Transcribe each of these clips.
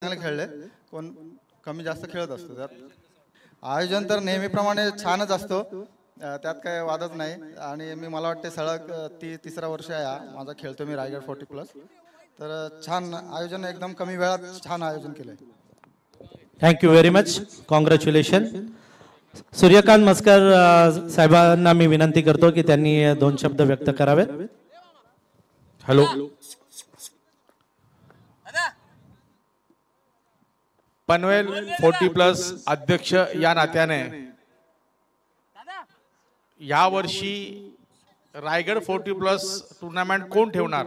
चांगले खेळले, कोण कमी जास्त खेळत असतो. त्यात आयोजन तर नेहमीप्रमाणे छानच असतो, त्यात काही वादच नाही. आणि मला वाटते सलग तिसरा वर्ष आहे हा माझा खेळतो मी रायगड 40+. तर छान आयोजन, एकदम कमी वेळात छान आयोजन केलंय. Thank you very much, congratulation. Suryakant Maskar साहेबांना मी विनंती करतो की त्यांनी 2 शब्द व्यक्त करावेत. हॅलो. पनवेल 40+ अध्यक्ष या नात्याने या वर्षी रायगड 40+ टुर्नामेंट कोण ठेवणार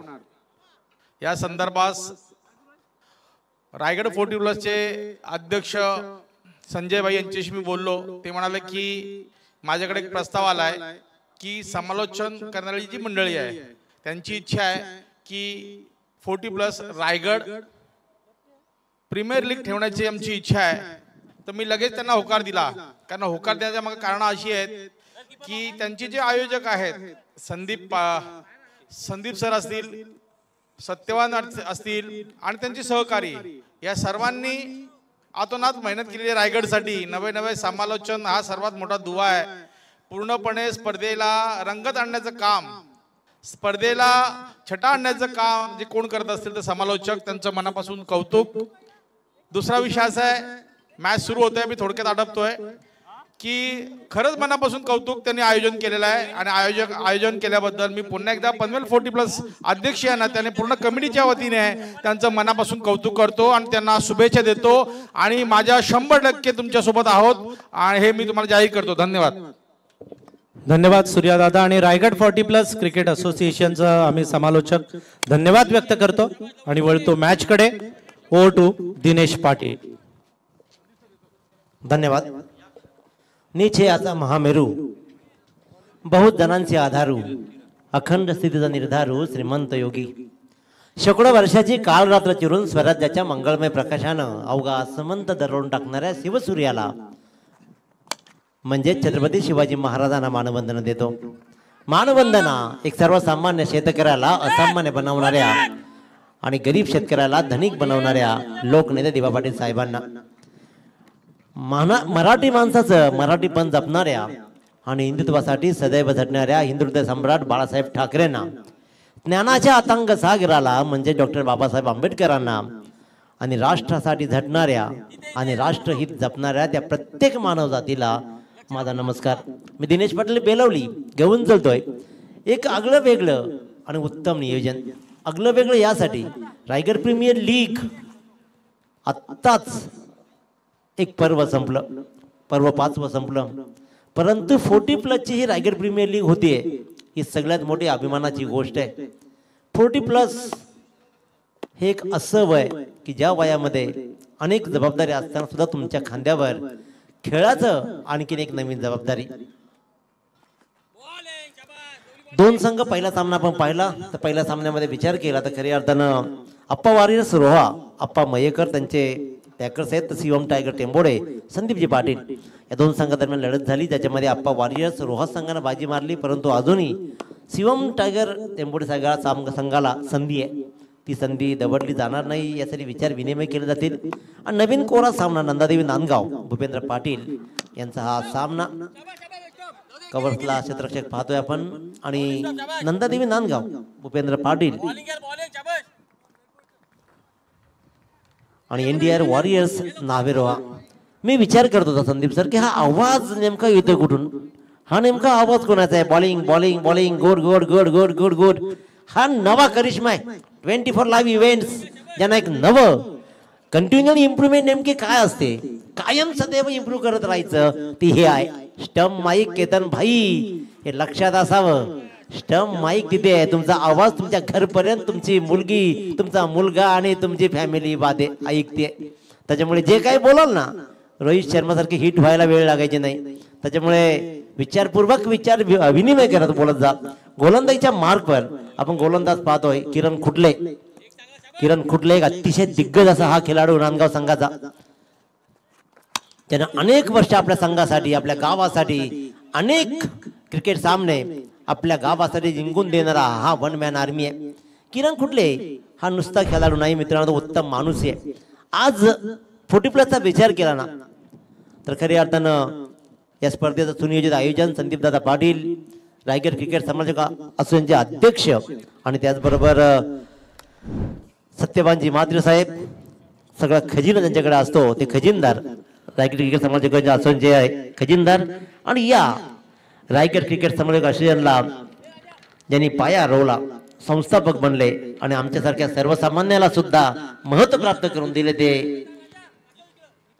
या संदर्भात रायगड 40+ चे अध्यक्ष संजय भाई यांच्याशी मी बोललो. ते म्हणाले की माझ्याकडे एक प्रस्ताव आलाय की समालोचन करणारी जी मंडळी आहे त्यांची इच्छा आहे की 40+ रायगड प्रीमियर लीग ठेवण्याची आमची इच्छा आहे. तर मी लगेच त्यांना होकार दिला, कारण होकार देण्याच्या मागे कारण अशी आहेत की त्यांचे जे आयोजक आहेत संदीप सर असतील, सत्यवान असतील आणि त्यांचे सहकारी, या सर्वांनी आतोनात मेहनत केली रायगडसाठी. नवे समालोचन हा सर्वात मोठा दुवा आहे. पूर्णपणे स्पर्धेला रंगत आणण्याचं काम, स्पर्धेला छटा आणण्याचं काम जे कोण करत असतील तर समालोचक, त्यांचं मनापासून कौतुक. दुसरा विषय असा आहे, मॅच सुरू होतोय, मी थोडक्यात आटपतोय, की खरंच मनापासून कौतुक त्यांनी आयोजन केलेलं आहे. आणि आयोजन केल्याबद्दल मी पुन्हा एकदा पनवेल 40+ अध्यक्ष या नात्याने पूर्ण कमिटीच्या वतीने त्यांचं मनापासून कौतुक करतो आणि त्यांना शुभेच्छा देतो. आणि माझ्या 100% तुमच्यासोबत आहोत आणि हे मी तुम्हाला जाहीर करतो. धन्यवाद. धन्यवाद सूर्यादादा. आणि रायगड 40+ क्रिकेट असोसिएशनचा आम्ही समालोचक धन्यवाद व्यक्त करतो आणि वळतो मॅच कडे. Over to Dinesh Patil. धन्यवाद. नीचे आता महामेरू, बहुत जणांचे आधारू, अखंड स्थितीचा निर्धारू, श्रीमंत योगी, शेकडो वर्षाची काळरात्र चिरून स्वराज्याच्या मंगळमय प्रकाशानं अवघा आसमंत दरवून टाकणाऱ्या शिवसूर्याला म्हणजे छत्रपती शिवाजी महाराजांना मानवंदना देतो. मानवंदना एक सर्वसामान्य शेतकऱ्याला असामान्य बनवणाऱ्या आणि गरीब शेतकऱ्याला धनिक बनवणाऱ्या लोकनेते दिवा पाटील साहेबांना, मराठी माणसाचं मराठीपण जपणाऱ्या आणि हिंदुत्वासाठी सदैव झटणाऱ्या हिंदुत्व सम्राट बाळासाहेब ठाकरेंना, ज्ञानाच्या अतंग सागराला म्हणजे डॉक्टर बाबासाहेब आंबेडकरांना आणि राष्ट्रासाठी झटणाऱ्या आणि राष्ट्रहित जपणाऱ्या त्या प्रत्येक मानवजातीला माझा नमस्कार. मी दिनेश पाटील बेलवली घेऊन चलतोय. एक आगळं वेगळं आणि उत्तम नियोजन. आगळं वेगळं यासाठी, रायगड प्रीमियर लीग आत्ताच एक पर्व संपलं, पर्व 5वं संपलं, परंतु 40+ ची ही रायगड प्रीमियर लीग होतीये, ही सगळ्यात मोठी अभिमानाची गोष्ट आहे. 40+ हे एक असं वय की ज्या वयामध्ये अनेक जबाबदारी असताना सुद्धा तुमच्या खांद्यावर खेळाचं आणखीन एक नवीन जबाबदारी. 2 संघ पहिला सामना आपण पाहिला, तर पहिल्या सामन्यामध्ये विचार केला तर खऱ्या अर्थानं अप्पा वॉरियर्स रोहा, अप्पा मयेकर त्यांचे टॅकर्स आहेत, शिवम टायगर टेंबोडे, संदीपजी पाटील, या 2 संघादरम्यान लढत झाली, ज्याच्यामध्ये अप्पा वॉरियर्स रोहा संघानं बाजी मारली. परंतु अजूनही शिवम टायगर टेंबोडे संघाला संधी आहे, ती संधी दबडली जाणार नाही यासाठी विचार विनिमय केले जातील. आणि नवीन कोरा सामना नंदादेवी नांदगाव, भूपेंद्र पाटील यांचा हा सामना. कव्हर्सला क्षेत्ररक्षक पाहतोय आपण आणि नंदादेवी नांदगाव, भूपेंद्र पाटील आणि एनडीआर वॉरियर्स नावेरोहा. मी विचार करत होता संदीप सर की हा आवाज नेमका येतोय कुठून, हा नेमका आवाज कोणाचा आहे. Bowling bowling bowling, good good good good good good. हा नवा करिश्मा आहे 24 लाईव्ह इव्हेंट्स, ज्यांना एक नवं कंटिन्युअली इम्प्रुव्हमेंट नेमकी काय असते, कायम सदैव इम्प्रूव्ह करत राहायचं, ती हे आहे स्टंप माईक. केतन भाई हे लक्षात असावं, स्टंप माईक तिथे आहे, तुमचा आवाज तुमच्या घरपर्यंत तुमची मुलगी, तुमचा मुलगा आणि तुमची फॅमिली वादे ऐकते. त्याच्यामुळे जे काही बोलाल ना, रोहित शर्मा सारखे हिट व्हायला वेळ लागायचे नाही. त्याच्यामुळे विचारपूर्वक विचार विनिमय करत बोलत जा. गोलंदाजीच्या मार्कवर आपण गोलंदाज पाहतोय किरण खुटले. किरण खुटले एक अतिशय दिग्गज असा हा खेळाडू नांदगाव संघाचा, त्यानं अनेक वर्ष आपल्या संघासाठी, आपल्या गावासाठी अनेक क्रिकेट सामने आपल्या गावासाठी जिंकून देणारा हा 1 मॅन आर्मी आहे. किरण खुटले हा नुसता खेळाडू नाही मित्रांनो, उत्तम माणूस आहे. आज 40+ विचार केला ना तर खऱ्या अर्थानं या स्पर्धेचं सुनियोजित आयोजन संदीपदादा पाटील रायगड क्रिकेट समाजक असोसिएशनचे अध्यक्ष आणि त्याचबरोबर सत्यवानजी मात्रे साहेब सगळा खजिना त्यांच्याकडे असतो ते खजिनदार रायगड क्रिकेट समाजक असोसिएशनचे आहे खजिनदार आणि या रायगड क्रिकेट समाजक असोसिएशनला ज्यांनी पाया रोवला संस्थापक बनले आणि आमच्यासारख्या सर्वसामान्याला सुद्धा महत्व प्राप्त करून दिले ते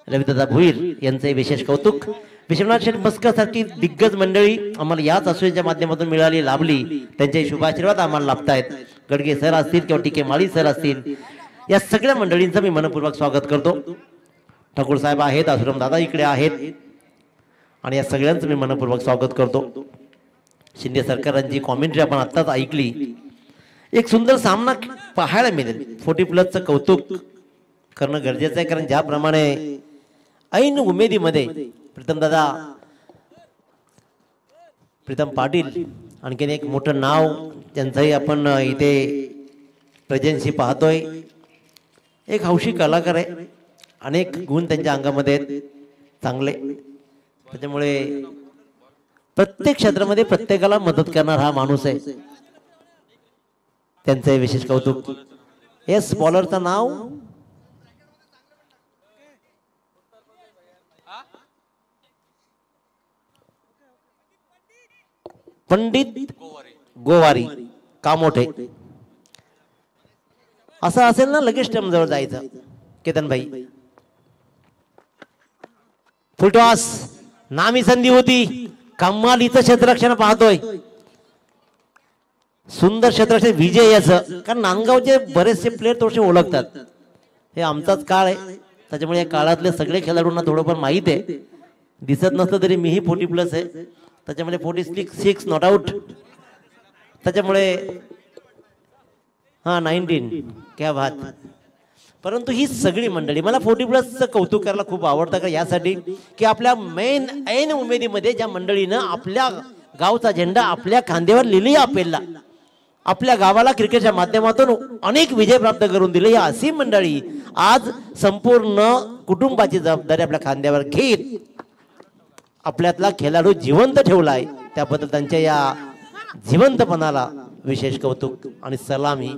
रविदादा भुईर यांचे विशेष कौतुक. विश्वनाथ शेठ मस्कर सारखी दिग्गज मंडळी आम्हाला याच असोसिएशनच्या माध्यमातून मिळाली लाभली त्यांचे शुभाशीर्वाद आम्हाला लाभतायत. गडगे सर असतील किंवा टीके माळी सर असतील या सगळ्या मंडळींचं मी मनपूर्वक स्वागत करतो. ठाकूर साहेब आहेत आसुराम दादा इकडे आहेत आणि या सगळ्यांचं मी मनपूर्वक स्वागत करतो. शिंदे सरकारांची कॉमेंट्री आपण आत्ताच ऐकली. एक सुंदर सामना पाहायला मिळेल. 40+ कौतुक करणं गरजेचं आहे कारण ज्याप्रमाणे ऐन उमेदीमध्ये प्रीतम पाटील आणखीन एक मोठं नाव ज्यांचंही आपण इथे प्रेझेन्सी पाहतोय. एक हौशी कलाकार आहे अनेक गुण त्यांच्या अंगामध्ये आहेत चांगले त्याच्यामुळे प्रत्येक क्षेत्रामध्ये प्रत्येकाला मदत करणार हा माणूस आहे त्यांचे विशेष कौतुक. येस बॉलरचं नाव पंडित गोवारी कामोठे असं असेल ना लगेच स्टंप जवळ जायचं. केतन भाई फुलटॉस नामी संधी होती कमालीचं क्षेत्ररक्षण पाहतोय सुंदर क्षेत्ररक्षण विजय याचं कारण नांदगावचे बरेचसे प्लेयर थोडेसे ओळखतात हे आमचाच काळ आहे त्याच्यामुळे या काळातले सगळे खेळाडूंना थोडंफार माहित आहे. दिसत नसतं तरी मीही 40+ आहे त्याच्यामध्ये 46 नॉट आउट त्याच्यामुळे हा 19 क्या बात. परंतु ही सगळी मंडळी मला 40+ कौतुक करायला खूप आवडतं का यासाठी की आपल्या मेन ऐन उमेदीमध्ये ज्या मंडळीनं आपल्या गावचा झेंडा आपल्या खांद्यावर लिहिली अपेलला आपल्या गावाला क्रिकेटच्या माध्यमातून अनेक विजय प्राप्त करून दिले. या अशी मंडळी आज संपूर्ण कुटुंबाची जबाबदारी आपल्या खांद्यावर घेत आपल्यातला खेळाडू जिवंत ठेवलाय त्याबद्दल त्यांच्या या जिवंतपणाला विशेष कौतुक आणि सलामी.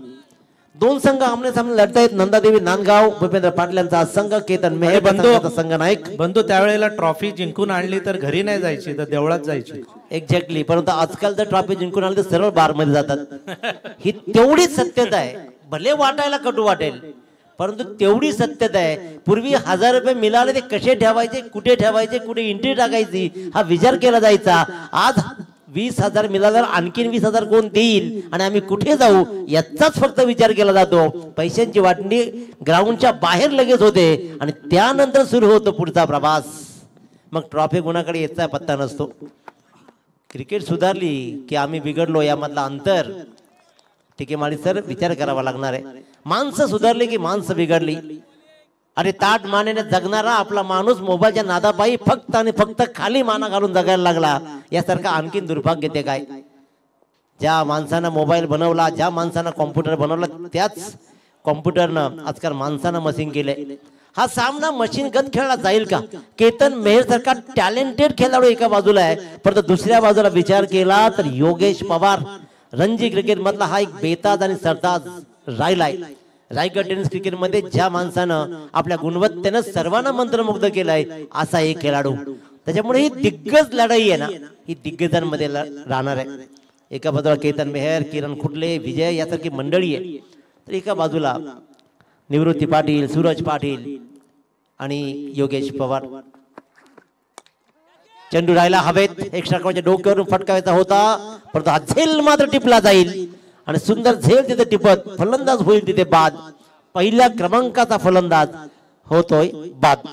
दोन संघ आमने सामने लढतायत नंदादेवी नांदगाव भूपेंद्र पाटील यांचा संघ केतन मेहर बंधू संघ नाईक. बंधू त्यावेळेला ट्रॉफी जिंकून आणली तर घरी नाही जायची तर देवळात जायची. एक्झॅक्टली. परंतु आजकाल जर ट्रॉफी जिंकून आली तर सरळ बार मध्ये जातात. ही तेवढीच सत्यता आहे. भले वाटायला कटू वाटेल परंतु तेवढी सत्यता आहे. पूर्वी 1000 रुपये मिळाले ते कसे ठेवायचे कुठे एंट्री टाकायची हा विचार केला जायचा. आज 20,000 मिळाल्यावर आणखीन 20,000 कोण देईल आणि आम्ही कुठे जाऊ याचाच फक्त विचार केला जातो. पैशांची वाटणी ग्राउंडच्या बाहेर लगेच होते आणि त्यानंतर सुरू होतो पुढचा प्रवास. मग ट्रॉफी गुणाकडे याचा पत्ता नसतो. क्रिकेट सुधारली की आम्ही बिघडलो यामधला अंतर ठीक आहे माळी सर विचार करावा लागणार आहे. माणसं सुधारली की माणसं बिघडली. अरे ताट मानेने जगणारा आपला माणूस मोबाईलच्या नादापायी फक्त आणि फक्त खाली माना घालून जगायला लागला. यासारखं आणखीन दुर्भाग्य ते काय. ज्या माणसानं मोबाईल बनवला ज्या माणसानं कॉम्प्युटर बनवला त्याच कॉम्प्युटरनं आजकाल माणसानं मशीन केले. हा सामना मशीन गत खेळला जाईल का. केतन मेहर सारखा टॅलेंटेड खेळाडू एका बाजूला आहे परंतु दुसऱ्या बाजूला विचार केला तर योगेश पवार रणजी क्रिकेट मधला हा एक बेताज आणि सरताज राहिलाय. रायगड टेनिस क्रिकेट मध्ये ज्या माणसानं आपल्या गुणवत्तेनं सर्वांना मंत्रमुग्ध केलाय असा एक खेळाडू. त्याच्यामुळे ही दिग्गज लढाई आहे ना ही दिग्गजांमध्ये राहणार आहे. एका बाजूला केतन मेहर किरण खुटले विजय यासारखी मंडळी आहे तर एका बाजूला निवृत्ती पाटील सूरज पाटील आणि योगेश पवार. चेंडू राहिला हवेत एक्स्ट्रा कव्हरच्या डोक्यावरून फटकावायचा होता परंतु हा झेल मात्र टिपला जाईल आणि सुंदर झेल तिथे टिपत फलंदाज होईल तिथे बाद. पहिल्या क्रमांकाचा फलंदाज होतोय बाद.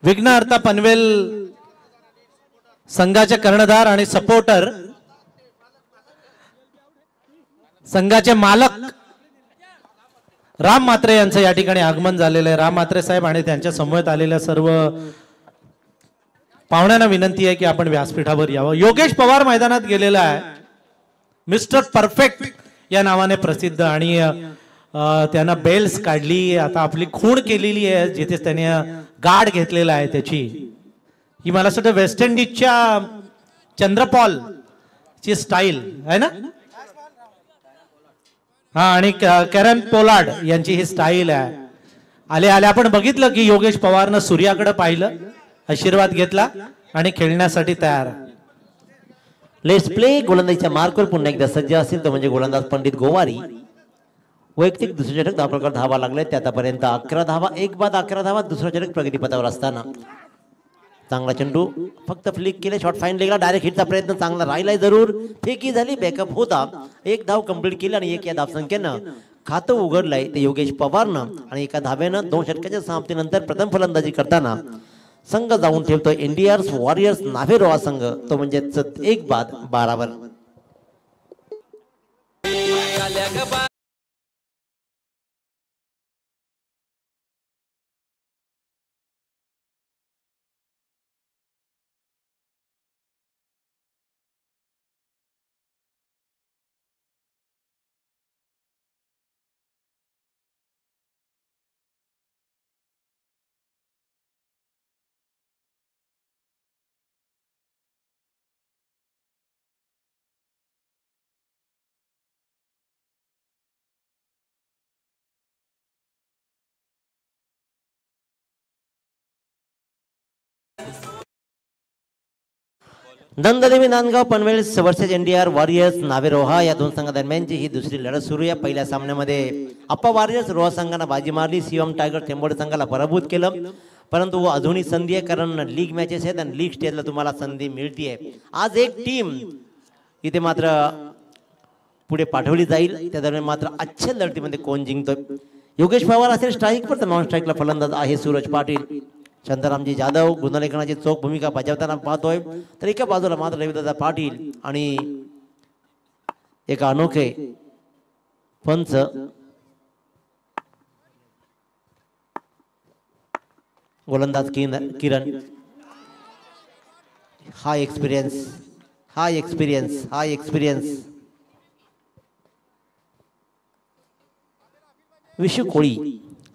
विघ्नहर्ता पनवेल संघाचे कर्णधार आणि सपोर्टर, संघाचे मालक राम म्हात्रे यांचं या ठिकाणी आगमन झालेलं आहे. राम म्हात्रे साहेब आणि त्यांच्या समवेत आलेल्या सर्व पाहुण्यांना विनंती आहे की आपण व्यासपीठावर यावं. योगेश पवार मैदानात गेलेला आहे, मिस्टर परफेक्ट या नावाने प्रसिद्ध, आणि त्यांना बेल्स काढली, आता आपली खूण केलेली आहे, जिथे त्याने गार्ड घेतलेला आहे त्याची. ही मला असं वेस्ट इंडिजच्या चंद्रपॉल ची स्टाईल आहे ना. हा, आणि कॅरन पोलार्ड यांची ही स्टाईल आहे. आले आपण बघितलं की योगेश पवारनं सूर्याकडे पाहिलं, आशीर्वाद घेतला आणि खेळण्यासाठी तयार. Let's play. गोलंदाजीच्या मार्कवर पुन्हा एकदा सज्ज असेल तो म्हणजे गोलंदाज पंडित गोवारी. वैयक्तिक दुसरे षटक 10 प्रकार धावा लागले, ते आतापर्यंत 11 धावा, एक बाद 11 धावा. दुसरा षटक प्रगतीपथावर असताना चांगला चेंडू फक्त फ्लिक केले, शॉट फाईन लेगला, डायरेक्ट हिटचा प्रयत्न चांगला राहिलाय जरूर, फेकी झाली, बॅकअप होता, एक धाव कंप्लीट केली आणि एक या धावसंख्येनं खातं उघडलंय ते योगेश पवारनं. आणि एका धावेनं 2 षटकाच्या समाप्तीनंतर प्रथम फलंदाजी करताना संघ जाऊन ठेवतो इंडियर्स वॉरियर्स नाव्हेरोहा संघ, तो म्हणजे 1 बाद 12 वर. Nandadevi Nandgaon Panvel versus NDR warriors नावेरोहा या दोन संघादरम्यानची ही दुसरी लढत सुरू आहे. पहिल्या सामन्यामध्ये अप्पा वॉरियर्स रोहा संघाने बाजी मारली, सीएम टायगर टेंबोडे संघाला पराभूत केलं. परंतु अजूनही संधी आहे, कारण लीग मॅचेस आहेत आणि लीग स्टेजला तुम्हाला संधी मिळते. आज एक टीम इथे मात्र पुढे पाठवली जाईल, त्या दरम्यान मात्र आजच्या लढतीमध्ये कोण जिंकतोय. योगेश पवार असेल स्ट्राईकवर, तर नॉन स्ट्राईकला फलंदाज आहे सूरज पाटील. शांतारामजी जाधव गुणलेखनाची चोख भूमिका बजावताना पाहतोय, तर एका बाजूला मात्र रविदादा पाटील आणि एका अनोखे पंच गोलंदाज किरण. हा एक्सपिरियन्स विशू कोळी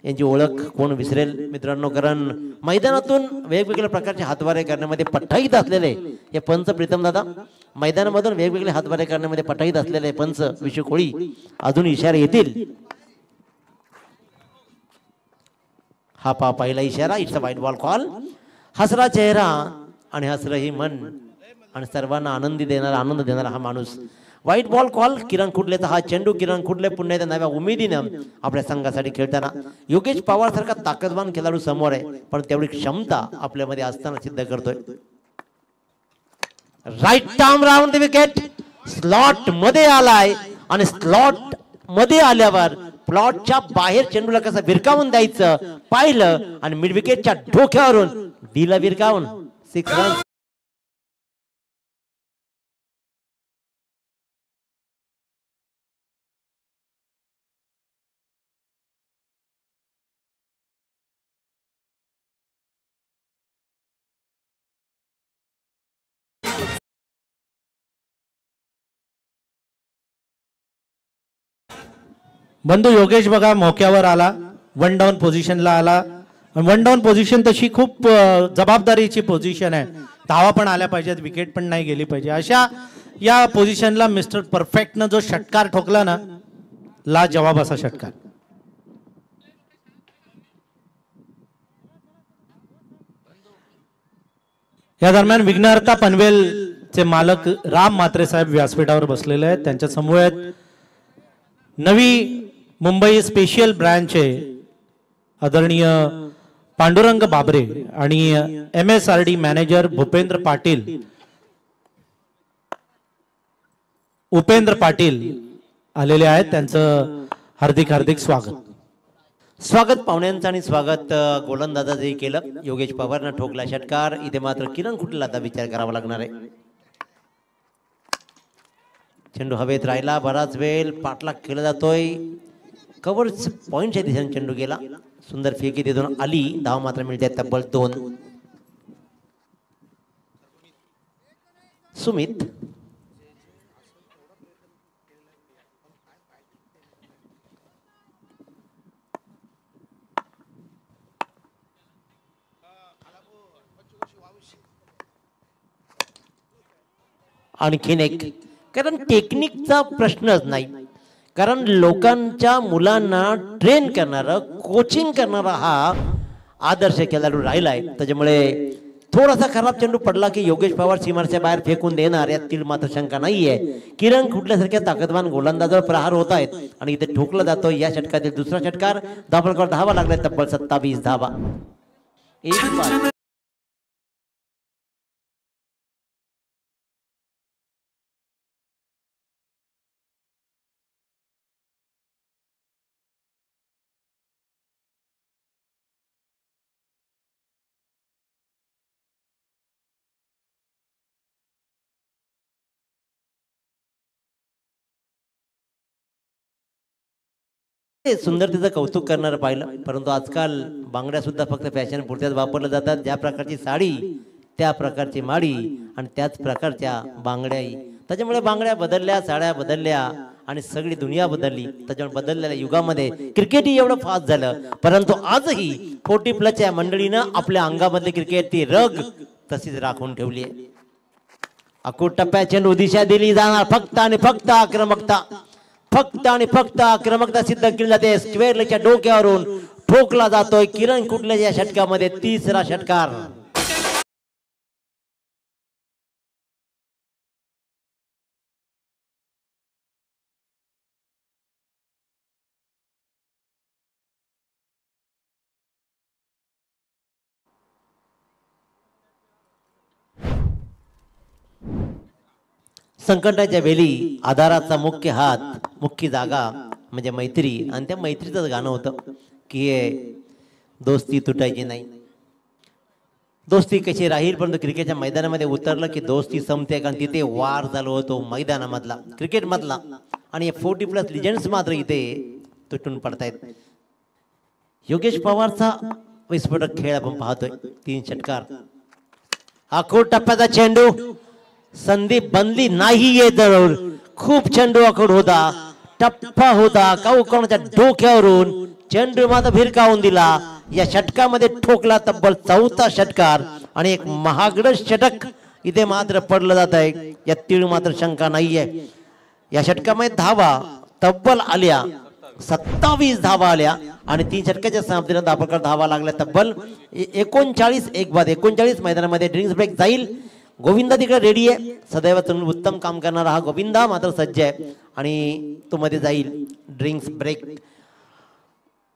यांची ओळख कोण विसरेल मित्रांनो, कारण मैदानातून वेगवेगळ्या प्रकारचे हातवारे करण्यामध्ये पट्टाईत असलेले हे पंच प्रीतम दादा, मैदानामधून वेगवेगळे हातवारे करण्यामध्ये पट्टाईत असलेले पंच विशू कोळी अजून इशारे येतील. हा पहिला इशारा, इट्स अ वाईट बॉल कॉल. हसरा चेहरा आणि हसरं ही मन आणि सर्वांना आनंद देणारा हा माणूस. वाईट बॉल कॉल. किरण खुडलेचा हा चेंडू. किरण खुडले पुन्हा एकदा नव्या उमेदीनं आपल्या संघासाठी खेळताना. योगेश पवार सारखा ताकदवान खेळाडू समोर आहे, पण तेवढी क्षमता आपल्यामध्ये असताना सिद्ध करतोय. Right arm round the wicket. Slot मध्ये आलाय आणि स्लॉट मध्ये आल्यावर प्लॉटच्या बाहेर चेंडूला कसं विरकावून द्यायचं पाहिलं आणि मिड विकेटच्या डोक्यावरून दिला विरकावून. 6 रन. बंधू योगेश बघा मोक्यावर आला, 1 डाऊन पोझिशनला आला. 1 डाऊन पोझिशन तशी खूप जबाबदारीची पोझिशन आहे. धावा पण आल्या पाहिजेत, विकेट पण नाही गेली पाहिजे. अशा या पोझिशनला मिस्टर परफेक्टनं जो षटकार ठोकला ना, लाजवाब असा षटकार. या दरम्यान विघ्नहर्ता पनवेलचे मालक राम म्हात्रे साहेब व्यासपीठावर बसलेले आहेत. त्यांच्या समवेत नवी मुंबई स्पेशल ब्रँचचे आदरणीय पांडुरंग बाबरे आणि MSRD मॅनेजर भूपेंद्र पाटील, उपेंद्र पाटील आलेले आहेत. त्यांचं हार्दिक स्वागत. स्वागत पाहुण्यांचं आणि स्वागत गोलंदाजा जे केलं योगेश पवारनं ठोकला षटकार. इथे मात्र किरण कुठला आता विचार करावा लागणार आहे. चेंडू हवेत राहिला बराच वेळ, पाठलाग केला जातोय. कव्हर पॉइंटच्या दिशेने चेंडू गेला. सुंदर फेकी तिथून आली. धाव मात्र मिळते तब्बल 2. सुमित आणखीन एक, कारण टेक्निकचा प्रश्नच नाही, कारण लोकांच्या मुलांना ट्रेन करणारा कोचिंग करणारा हा आदर्श खेळाडू राहिलाय. त्याच्यामुळे थोडासा खराब चेंडू पडला की योगेश पवार सीमारेषेच्या बाहेर फेकून देणार यातील मात्र शंका नाहीये. किरण कुठल्यासारख्या ताकदवान गोलंदाजावर प्रहार होत आहेत आणि इथे ठोकला जातो. या षटकातील दुसरा षटकार. धावफलकावर धावा लागलाय तब्बल 27 धावा. एक बाद. सुंदरतेचं कौतुक करणारं पाहिलं, परंतु आजकाल बांगड्या सुद्धा फक्त फॅशन पुरत्याच वापरल्या जातात. ज्या प्रकारची साडी त्या प्रकारची माडी आणि त्याच प्रकारच्या बांगड्याही. त्याच्यामुळे बांगड्या बदलल्या, साड्या बदलल्या आणि सगळी दुनिया बदलली. त्याच्यामुळे बदललेल्या युगामध्ये क्रिकेटही एवढं फास्ट झालं, परंतु आजही 40+ मंडळीनं आपल्या अंगामधली क्रिकेट ती रग तशीच राखून ठेवली आहे. अकूट टप्प्यात चेंडू दिशा दिली जाणार. फक्त आणि फक्त आक्रमकता, फक्त आणि फक्त आक्रमकता सिद्ध केली जाते. स्क्वेअरच्या डोक्यावरून ठोकला जातोय. किरण कुठल्या या षटकामध्ये तिसरा षटकार. संकटाच्या वेळी आधाराचा मुख्य हात, मुख्य जागा म्हणजे मैत्री. आणि त्या मैत्रीचंच गाणं होतं की दोस्ती तुटायची नाही. दोस्ती कशी राहील, परंतु क्रिकेटच्या मैदानामध्ये उतरलं की दोस्ती संपते. कारण तिथे वार चालू होतो मैदानामधला, क्रिकेटमधला. आणि 40+ लिजंड्स मात्र इथे तुटून पडतायत. योगेश पवारचा विस्फोटक खेळ आपण पाहतोय. 3 षटकार. आखूड टप्प्याचा चेंडू. संधी बनली नाहीये. जरूर खूप चेंडू आखूड होता, टप्पा होता. कोणाच्या डोक्यावरून चेंडू मात्र भिरकावून दिला. या षटकामध्ये ठोकला तब्बल 4था षटकार. आणि एक महागड षटक इथे मात्र पडलं जात आहे. या तीळ मात्र शंका नाहीये. या षटकामध्ये धावा तब्बल आल्या 27 धावा आल्या. आणि 3 षटकाच्या समाप्तीला धावफलकावर धावा लागल्या तब्बल 39. एक बाद 39. मैदानामध्ये ड्रिंक्स ब्रेक जाईल. गोविंदा तिकडे रेडी आहे. सदैव उत्तम काम करणारा हा गोविंदा मात्र सज्ज आहे आणि तो मध्ये जाईल. Drinks break.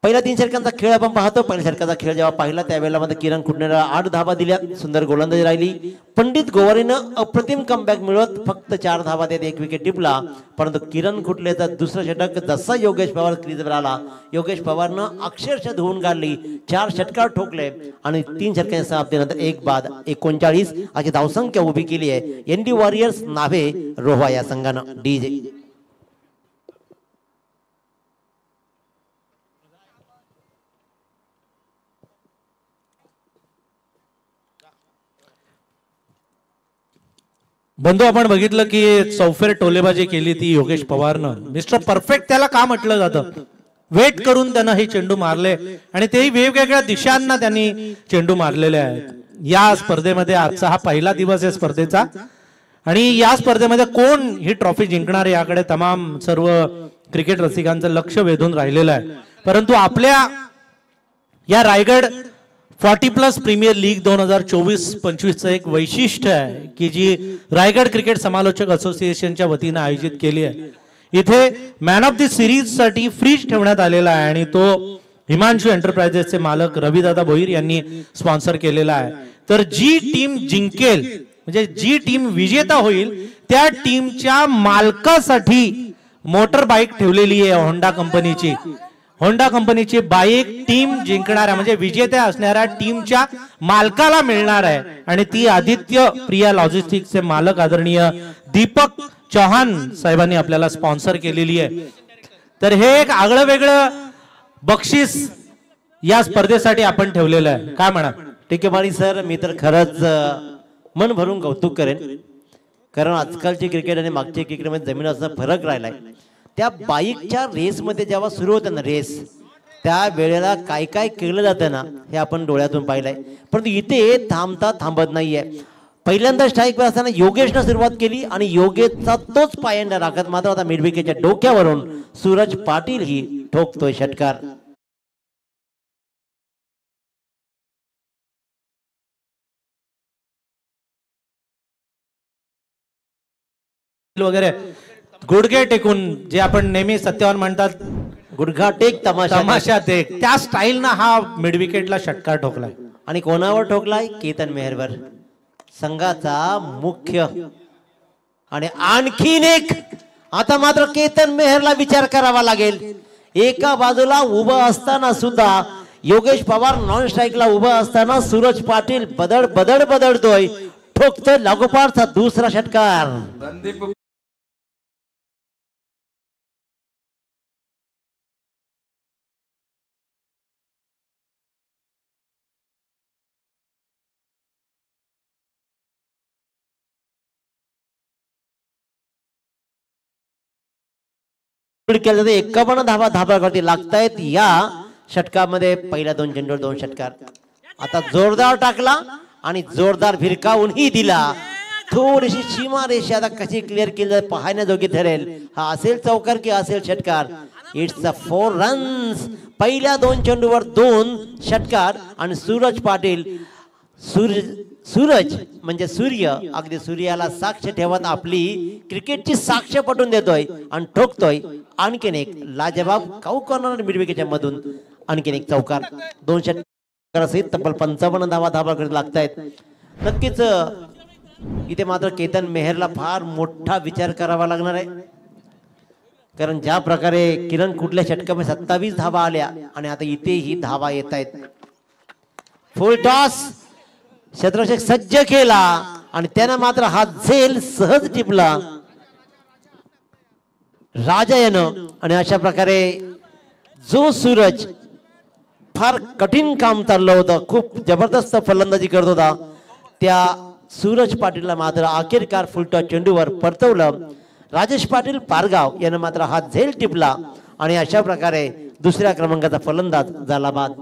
पहिला 3 षटकांचा खेळ आपण पाहतो. पहिल्या षटकाचा खेळ जेव्हा पाहिला त्यावेळेला मध्ये किरण कुटनेला 8 धावा दिल्या. सुंदर गोलंदाजी राहिली. पंडित गोवारीनं अप्रतिम कमबॅक मिळवत फक्त 4 धावा देत 1 विकेट टिपला. परंतु किरण कुटलेचा दुसरं षटक जसा योगेश पवार क्रीजवर आला, योगेश पवारनं अक्षरशः धुवून काढली. 4 षटकार ठोकले आणि 3 षटकांच्या समाप्तीनंतर एक बाद 39 अशी धावसंख्या उभी केली आहे. एनडी वॉरियर्स नावे रोहा या संघानं. डीजे बंधू, आपण बघितलं की चौफेर टोलेबाजी केली ती योगेश पवारनं. मिस्टर परफेक्ट त्याला का म्हटलं जातं. वेट करून त्यानं हे चेंडू मारले आणि तेही वेगवेगळ्या दिशांना त्यांनी चेंडू मारलेले आहेत. या स्पर्धेमध्ये आजचा हा पहिला दिवस आहे स्पर्धेचा आणि या स्पर्धेमध्ये कोण ही ट्रॉफी जिंकणार याकडे तमाम सर्व क्रिकेट रसिकांचं लक्ष वेधून राहिलेलं आहे. परंतु आपल्या या रायगड 40+ प्रीमियर लीग 2024-25 एक वैशिष्ट्य आहे की जी रायगड क्रिकेट समालोचक असोसिएशनच्या वतीने आयोजित केली आहे. इथे मॅन ऑफ द सिरीज साठी फ्रीज ठेवण्यात आलेला आहे आणि तो हिमांशू एंटरप्राइजेसचे मालक रविदादा भोईर यांनी स्पॉन्सर केलेला आहे. तर जी टीम जिंकेल म्हणजे जी टीम विजेता होईल त्या टीमच्या मालकासाठी मोटर बाईक ठेवलेली आहे होंडा कंपनीची. होंडा कंपनीची बाईक टीम जिंकणाऱ्या म्हणजे विजेत्या असणाऱ्या टीमच्या मालकाला मिळणार आहे आणि ती आदित्य प्रिया लॉजिस्टिक्सचे मालक आदरणीय दीपक चौहान साहेबांनी आपल्याला स्पॉन्सर केलेली आहे. तर हे एक आगळं वेगळं बक्षीस या स्पर्धेसाठी आपण ठेवलेलं आहे. काय म्हणा? ठीक आहे माळी सर, मी तर खरंच मन भरून कौतुक करेन, कारण आजकालची क्रिकेट आणि मागच्या क्रिकेटमध्ये जमीन असा फरक राहिलाय. त्या बाईकच्या रेसमध्ये जेव्हा सुरू होतं ना रेस, त्या वेळेला काय काय केलं जातं ना हे आपण डोळ्यातून पाहिलंय. परंतु इथे थांबत नाहीये. पहिल्यांदा स्ट्राईक असताना योगेशनं सुरुवात केली आणि योगेशचा तोच पायंडा राखत मात्र आता मिडविकेटच्या डोक्यावरून सूरज पाटील ही ठोकतोय षटकार. वगैरे गुडघे टेकून जे आपण नेहमी सत्यवान म्हणतात, गुडघा टेक तमाशा टेक, त्या स्टाईलनं हा मिडविकेटला षटकार ठोकलाय. आणि कोणावर ठोकलाय? केतन मेहरवर, संघाचा मुख्य. आणि आणखीन एक, आता मात्र केतन मेहरला विचार करावा लागेल. एका बाजूला उभं असताना सुद्धा योगेश पवार नॉन स्ट्राईकला उभं असताना सूरज पाटील बदडतोय, ठोकतोय लागोपाठचा दुसरा षटकार. केलं जाते 51 धाबा करती लागतायत या षटकामध्ये. पहिल्या 2 चेंडूवर 2 षटकार. आता जोरदार टाकला आणि जोरदार भिरकावूनही दिला. थोडीशी सीमा रेषा आता कशी क्लिअर केली पाहण्याजोगी ठरेल. हा असेल चौकार की असेल षटकार? It's a 4 runs. पहिल्या 2 चेंडूवर 2 षटकार आणि सूरज पाटील, सूरज म्हणजे सूर्य, अगदी सूर्याला साक्ष ठेवत आपली क्रिकेटची साक्ष पटवून देतोय आणि ठोकतोय आणखीन एक लाजवाब काऊ कॉर्नर मिडविकेटच्या मधून. आणखीन एक चौकार. 2 षटकारासहित तब्बल 55 धाबा करत लागतायत. नक्कीच इथे मात्र केतन मेहरला फार मोठा विचार करावा लागणार आहे, कारण ज्या प्रकारे किरण कुठल्या षटकामध्ये 27 धाबा आल्या आणि आता इथेही धाबा येत आहेत. फुल टॉस क्षेत्ररक्षक सज्ज केला आणि त्यानं मात्र हा झेल सहज टिपला राजा यानं. आणि अशा प्रकारे जो सूरज फार कठीण काम चाललं होतं, खूप जबरदस्त फलंदाजी करत होता, त्या सूरज पाटीलला मात्र अखेरकार फुलटॉस चेंडूवर परतवलं. राजेश पाटील पारगाव यानं मात्र हा झेल टिपला आणि अशा प्रकारे दुसऱ्या क्रमांकाचा फलंदाज झाला बाद.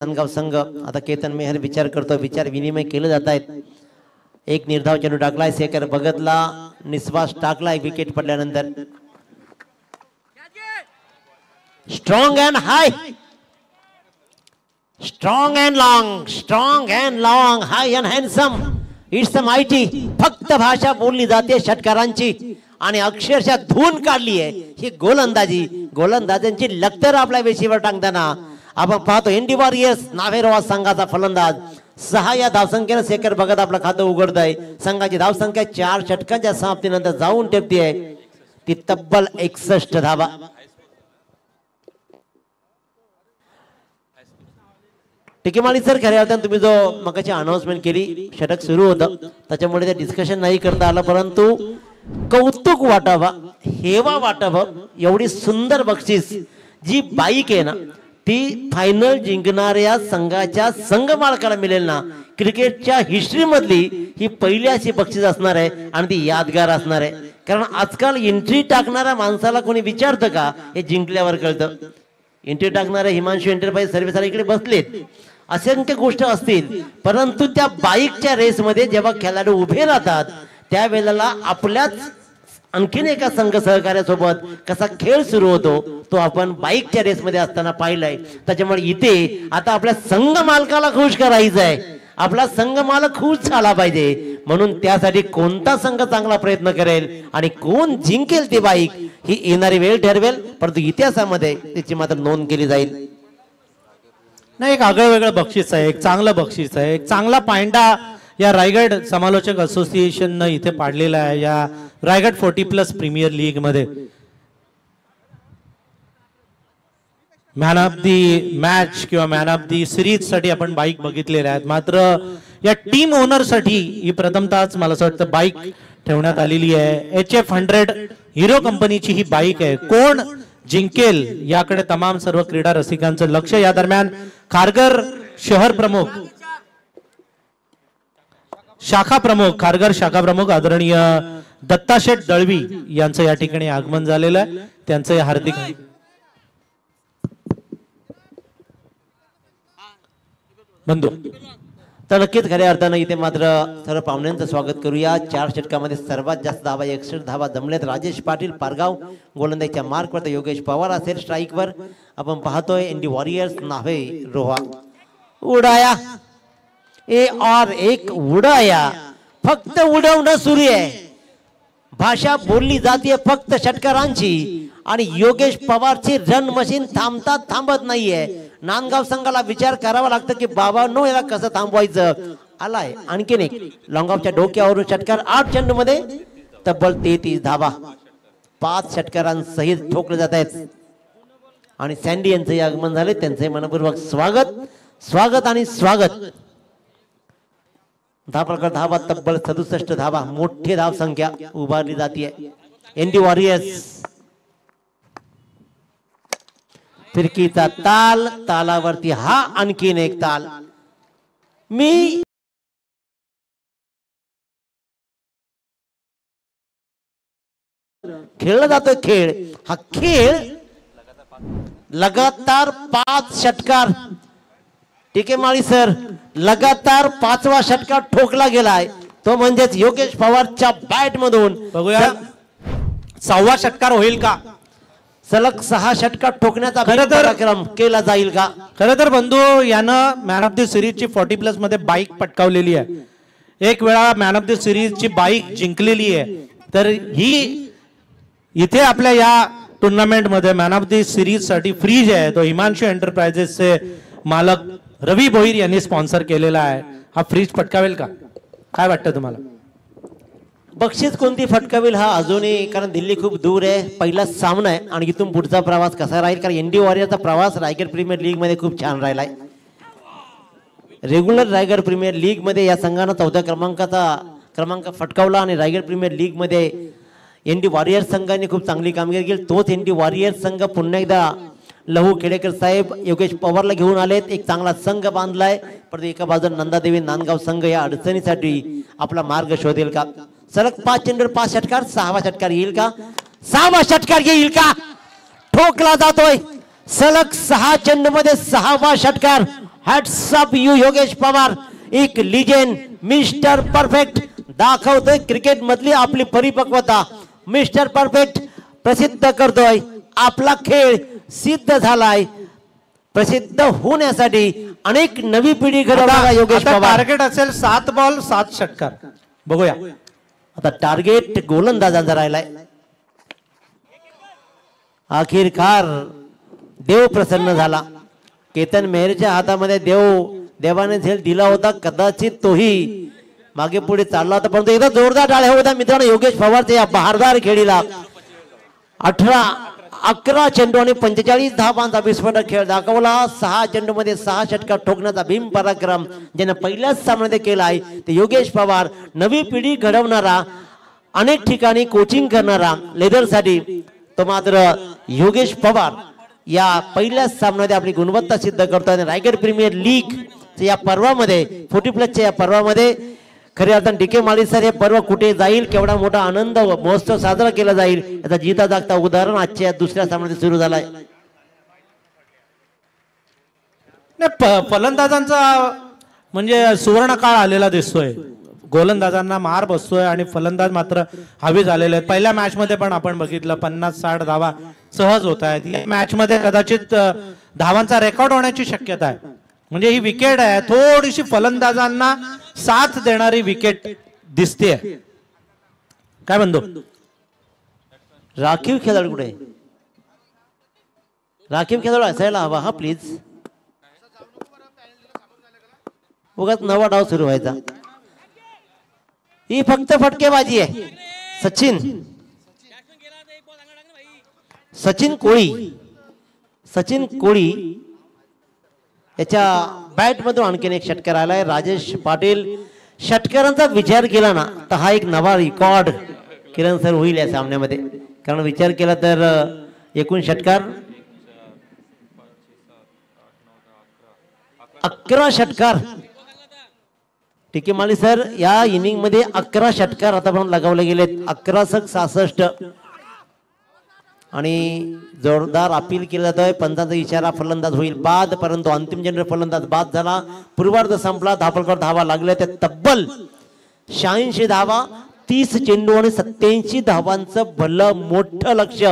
नांदगाव संघ आता केतन मेहर विचार करतो, विचार विनिमय केले जात आहेत. एक निर्धाव चेंडू टाकलाय शेखर भगतला, निश्वास टाकलाय विकेट पडल्यानंतर. Strong and high, strong and long, high and handsome, it's a mighty. फक्त भाषा बोलली जाते षटकारांची आणि अक्षरशः धून काढली आहे ही गोलंदाजांची लक्तर आपल्या वेशीवर टांगताना आपण पाहतो. इंडी वॉरियर्स नावेरोवा संघाचा फलंदाज 6 या धावसंख्येने शेखर भगत आपलं खातं उघडत आहे. संघाची धावसंख्या 4 षटकांच्या समाप्तीनंतर जाऊन टेपती आहे ती तब्बल 61 धावा. टिकेमाळी सर, खऱ्या अर्थाने तुम्ही जो मगाची अनाउन्समेंट केली, षटक सुरू होतं त्याच्यामुळे ते डिस्कशन नाही करता आलं, परंतु कौतुक वाटावं, हेवा वाटावं. एवढी सुंदर बक्षीस जी बाईक आहे ना ती फायनल जिंकणाऱ्या संघाच्या संघ मालकाला मिळेल ना, क्रिकेटच्या हिस्ट्री मधली ही पहिली अशी बक्षीस असणार आहे आणि ती यादगार असणार आहे. कारण आजकाल एंट्री टाकणाऱ्या माणसाला कोणी विचारतं का? हे जिंकल्यावर कळतं. एंट्री टाकणारे हिमांशू एंटरप्राइज सर्व्हिस इकडे बसलेत. असंख्य गोष्ट असतील, परंतु त्या बाईकच्या रेसमध्ये जेव्हा खेळाडू उभे राहतात त्यावेळेला आपल्याच आणखीन एका संघ सहकार्यासोबत कसा खेळ सुरू होतो तो आपण बाईकच्या रेसमध्ये असताना पाहिलाय. त्याच्यामुळे इथे आता आपल्या संघ मालकाला खुश करायचं आहे, आपला संघ मालक खुश झाला पाहिजे. म्हणून त्यासाठी कोणता संघ चांगला प्रयत्न करेल आणि कोण जिंकेल ती बाईक ही येणारी वेळ ठरवेल, परंतु इतिहासामध्ये त्याची मात्र नोंद केली जाईल. नाही, एक आगळं वेगळं बक्षीस आहे, एक चांगलं बक्षीस आहे, एक चांगला पायंडा या रायगड समालोचक असोसिएशननं इथे पाडलेला आहे या रायगड 40+ प्रीमियर लीग मध्ये. मॅन ऑफ दी मॅच किंवा मॅन ऑफ दी सिरीज साठी आपण बाईक बघितलेल्या आहेत, मात्र या टीम ओनर साठी ही प्रथमतःच मला असं वाटतं बाईक ठेवण्यात आलेली आहे. HF100 हिरो कंपनीची ही बाईक आहे. कोण जिंकेल याकडे तमाम सर्व क्रीडा रसिकांचं लक्ष. या दरम्यान खारघर शहर प्रमुख खारघर शाखा प्रमुख आदरणीय दत्ताशेठ दळवी यांचं या ठिकाणी आगमन झालेलं आहे. त्यांचं हार्दिक बंधू. तर नक्कीच खऱ्या अर्थानं इथे मात्र सर्व पाहुण्यांचं स्वागत करूया. 4 षटकामध्ये सर्वात जास्त धावा 61 धावा जमलेत. राजेश पाटील पारगाव गोलंदाजीच्या मार्कवर, तर योगेश पवार असेल स्ट्राईकवर. आपण पाहतोय इंडी वॉरियर्स नावे रोहा उडाया एक उडाया, फक्त उडवणं सुरू आहे. भाषा बोलली जाते फक्त षटकारांची आणि योगेश पवारची रन मशीन थांबत नाहीये. नांदगाव संघाला विचार करावा लागतं की बाबा नो याला कसं थांबवायचं. आलाय आणखीन एक लॉंगऑफच्या डोक्यावरून षटकार. 8 चेंडूमध्ये तब्बल 33 धावा 5 षटकारांसहित ठोकले जात आहेत. आणि सँडी यांचंही आगमन झाले, त्यांचंही मनपूर्वक स्वागत आणि स्वागत. धावा तब्बल 67 धावा, मोठी धाव संख्या उभारली जाते. इंडी वॉरियर्स फिरकीचा ताल, तालावरती हा आणखीन एक ताल. मी खेळला जातोय खेळ. हा खेळ लगातार 5 षटकार. टीके माळी सर, लगातार 5वा षटकार ठोकला गेलाय, तो म्हणजेच योगेश पवारच्या बॅट मधून. बघूया 6वा षटकार होईल का, सलग 6 षटकार ठोकण्याचा कार्यक्रम केला जाईल का. खरं तर बंधू यानं मॅन ऑफ द सिरीजची 40+ मध्ये बाईक पटकावलेली आहे. एक वेळा मॅन ऑफ द सिरीजची बाईक जिंकलेली आहे. तर ही इथे आपल्या या टुर्नामेंट मध्ये मॅन ऑफ द सिरीज साठी फ्रीज आहे तो हिमांशू एंटरप्राइजेसचे मालक रवी भोईर यांनी स्पॉन्सर केलेला आहे. हा फ्रीज पटकावेल का, काय वाटतं तुम्हाला. बक्षीस कोणती फटकावेल हा अजूनही, कारण दिल्ली खूप दूर आहे. पहिला सामना आहे आणि इथून पुढचा प्रवास कसा राहील, कारण इंडी वॉरियरचा प्रवास रायगड प्रीमियर लीग मध्ये खूप छान राहिलाय. रेग्युलर रायगड प्रीमियर लीग मध्ये या संघानं 4थ्या क्रमांक फटकावला आणि रायगड प्रीमियर लीग मध्ये इंडी वॉरियर्स संघाने खूप चांगली कामगिरी केली. तोच इंडी वॉरियर्स संघ पुन्हा एकदा लहू खेडेकर साहेब योगेश पवारला घेऊन आलेत. एक चांगला संघ बांधलाय, परंतु एका बाजूला नंदादेवी नांदगाव संघ या अडचणीसाठी आपला मार्ग शोधेल का. सलग 5 चेंडूवर 5 षटकार. 6वा षटकार येईल का, 6वा षटकार येईल का. ठोकला जातोय सलग 6 चेंडूमध्ये 6वा षटकार. Hats off you Yogesh Pawar, एक लिजेंड, मिस्टर परफेक्ट दाखवतोय क्रिकेट मधली आपली परिपक्वता. मिस्टर परफेक्ट प्रसिद्ध करतोय आपला खेळ. सिद्ध झालाय, प्रसिद्ध होण्यासाठी अनेक नवी पिढी घडवणारा योगेश पवार. टार्गेट असेल 7 बॉल 7 षटकार. बघूया आता टार्गेट गोलंदाजांचा राहिलाय. अखेरकार देव प्रसन्न झाला. केतन मेहरच्या हातामध्ये देवाने झेल दिला होता, कदाचित तोही मागे पुढे चालला होता, परंतु एकदा जोरदार टाळ्या होता मित्रांनो योगेश पवारच्या या बहारदार खेळीला. 11 चेंडू आणि 45 धावांचा विस्फोटक खेळ दाखवला. 6 चेंडूमध्ये 6 षटकार ठोकण्याचा भीम पराक्रम ज्याने पहिल्याच सामन्यात केला आहे ते योगेश पवार. नवी पिढी घडवणारा, अनेक ठिकाणी कोचिंग करणारा लेदरसाठी तो मात्र योगेश पवार या पहिल्याच सामन्यात आपली गुणवत्ता सिद्ध करतो. आणि रायगड प्रीमियर लीग या पर्वामध्ये 40+ या पर्वामध्ये खऱ्या अर्थाने डीके माळी सर हे पर्व कुठे जाईल, केवढा मोठा आनंद महोत्सव साजरा केला जाईल याचा जीता जागता उदाहरण आजच्या 2ऱ्या सामन्यात सुरू झालाय. नाही फलंदाजांचा म्हणजे सुवर्ण काळ आलेला दिसतोय. गोलंदाजांना मार बसतोय आणि फलंदाज मात्र हवी झालेले आहेत. पहिल्या मॅच मध्ये पण आपण बघितलं 50-60 धावा सहज होत आहेत. या मॅच मध्ये कदाचित धावांचा रेकॉर्ड होण्याची शक्यता आहे. म्हणजे ही विकेट आहे थोडीशी फलंदाजांना साथ देणारी विकेट दिसते. काय म्हणतो राखीव खेळाडू कुठे? राखीव खेळाडू असायला हवा हा प्लीज. उगाच नवा डाव सुरू व्हायचा. ही फक्त फटकेबाजी आहे. सचिन कोळी याच्या बॅट मधून आणखीन एक षटकार आलाय. राजेश पाटील षटकारांचा विचार केला ना तर हा एक नवा रेकॉर्ड किरण सर होईल या सामन्यामध्ये. कारण विचार केला तर एकूण षटकार 11 षटकार. टिकेमाली सर या इनिंग मध्ये 11 षटकार आतापर्यंत लगावले गेलेत. 11-66 आणि जोरदार अपील केलं जातोय. पंचांचा इशारा फलंदाज होईल बाद, परंतु अंतिम जनरल फलंदाज बाद झाला. पूर्वार्ध संपला. धापलकर धावा लागल्या त्या तब्बल 86 धावा 30 चेंडू आणि 87 धावांचं भलं मोठं लक्ष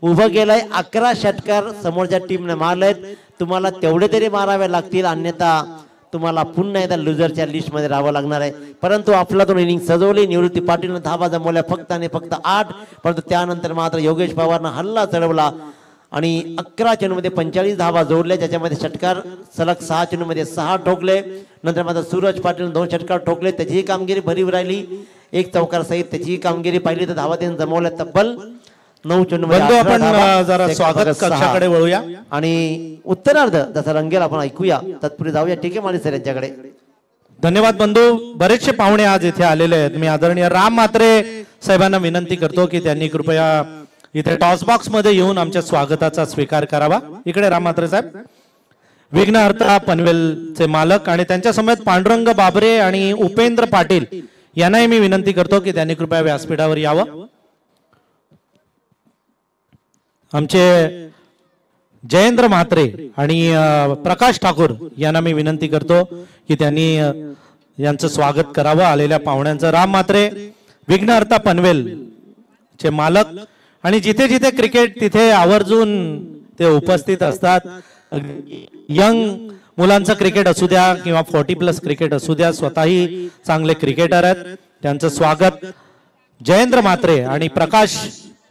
उभं केलंय. 11 षटकार समोरच्या टीमने मारलेत. तुम्हाला तेवढे तरी मारावे लागतील, अन्यथा तुम्हाला पुन्हा एकदा लुजरच्या लिस्ट मध्ये राहावं लागणार आहे. परंतु अफलातून इनिंग सजवली. निवृत्ती पाटीलने धावा जमवल्या फक्त आणि फक्त 8. परंतु त्यानंतर मात्र योगेश पवारनं हल्ला चढवला आणि 11 चेंडूमध्ये 45 धावा जोडल्या, ज्याच्यामध्ये षटकार सलग 6 चेंडूमध्ये 6 ठोकले. नंतर मात्र सूरज पाटील 2 षटकार ठोकले, त्याचीही कामगिरी भरीव राहिली. 1 चौकार सहित त्याचीही कामगिरी पाहिली तर धावा त्यांनी जमवल्या तब्बल 9 चेंडूमध्ये. आपण जरा स्वागत कक्षाकडे वळूया आणि उत्तरार्ध जसा रंगेल आपण ऐकूया. तत्पूर्वी जाऊया टिकेमाली सर यांच्याकडे. धन्यवाद बंधू. बरेचसे पाहुणे आज इथे आलेले आहेत. मी आदरणीय राम म्हात्रे साहेबांना विनंती करतो की त्यांनी कृपया इथे टॉस बॉक्स मध्ये येऊन आमच्या स्वागताचा स्वीकार करावा. इकडे राम म्हात्रे साहेब. विघ्नहर्ता पनवेलचे मालक आणि त्यांच्या समेत पांडुरंग बाबरे आणि उपेंद्र पाटील यांनाही मी विनंती करतो की त्यांनी कृपया व्यासपीठावर यावं. आमचे जयेंद्र म्हात्रे आणि प्रकाश ठाकूर यांना मी विनंती करतो की त्यांनी यांचं स्वागत करावं आलेल्या पाहुण्यांचं. राम म्हात्रे विघ्नहर्ता पनवेल चे मालक आणि जिथे जिथे क्रिकेट तिथे आवर्जून ते उपस्थित असतात. यंग मुलांचं क्रिकेट असू द्या किंवा 40+ क्रिकेट असू द्या, स्वतःही चांगले क्रिकेटर आहेत. त्यांचं स्वागत जयेंद्र म्हात्रे आणि प्रकाश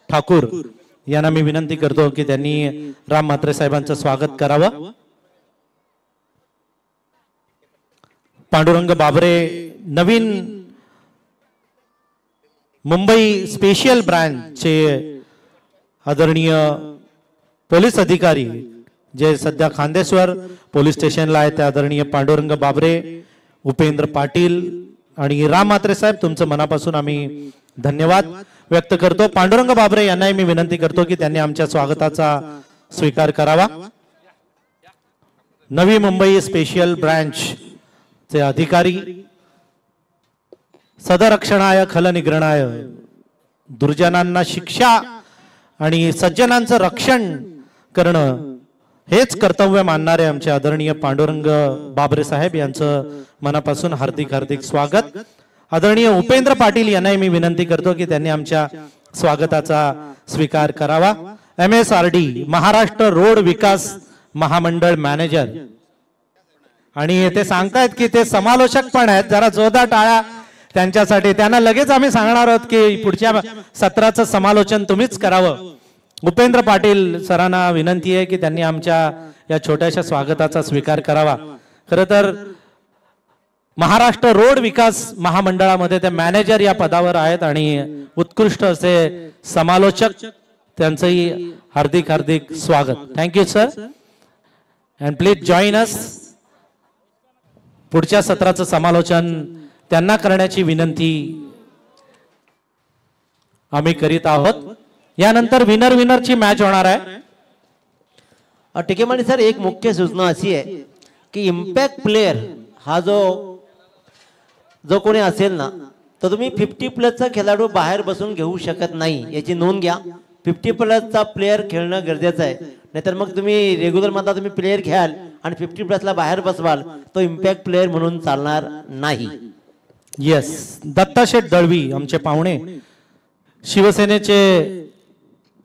ठाकूर यांना मी विनंती करतो की त्यांनी राम म्हात्रे साहेबांचं स्वागत करावं. पांडुरंग बाबरे नवीन मुंबई स्पेशल ब्रँचचे आदरणीय पोलीस अधिकारी जे सध्या खांदेश्वर पोलीस स्टेशनला आहेत, ते आदरणीय पांडुरंग बाबरे, उपेंद्र पाटील आणि राम म्हात्रे साहेब, तुमचं मनापासून आम्ही धन्यवाद व्यक्त करतो. पांडुरंग बाबरे यांनाही मी विनंती करतो की त्यांनी आमच्या स्वागताचा स्वीकार करावा. नवी मुंबई स्पेशल ब्रँच चे अधिकारी, सदरक्षणाय खलनिग्रहणाय, दुर्जनांना शिक्षा आणि सज्जनांचं रक्षण करणं हेच कर्तव्य मानणारे आमचे आदरणीय पांडुरंग बाबरे साहेब यांचं मनापासून हार्दिक हार्दिक स्वागत. आदरणीय उपेंद्र पाटील यांनाही मी विनंती करतो की त्यांनी आमच्या स्वागताचा स्वीकार करावा. MSRD महाराष्ट्र रोड विकास महामंडळ मॅनेजर आणि ते सांगतायत की ते समालोचक पण आहेत. जरा जोरदार टाळ्या त्यांच्यासाठी. त्यांना लगेच आम्ही सांगणार आहोत की पुढच्या सत्राचं समालोचन तुम्हीच करावं. उपेंद्र पाटील सरांना विनंती आहे की त्यांनी आमच्या या छोट्याशा स्वागताचा स्वीकार करावा. खरं तर महाराष्ट्र रोड विकास महामंडळामध्ये ते मॅनेजर या पदावर आहेत आणि उत्कृष्ट असे समालोचक. त्यांचंही हार्दिक हार्दिक स्वागत. Thank you sir and please join us. पुढच्या सत्राचं समालोचन त्यांना करण्याची विनंती आम्ही करीत आहोत. यानंतर विनरची मॅच होणार आहे. टिकेमाली सर, एक मुख्य सूचना अशी आहे की इम्पॅक्ट प्लेयर हा जो कोणी असेल ना, तर तुम्ही 50+ खेळाडू बाहेर बसून घेऊ शकत नाही, याची नोंद घ्या. 50+ प्लेयर खेळणं गरजेचं आहे. नाहीतर मग तुम्ही रेग्युलर मध्ये तुम्ही प्लेयर घ्याल आणि 50+ बाहेर बसवाल तो इम्पॅक्ट प्लेअर म्हणून चालणार नाही. येस, दत्ताशेठ दळवी आमचे पाहुणे, शिवसेनेचे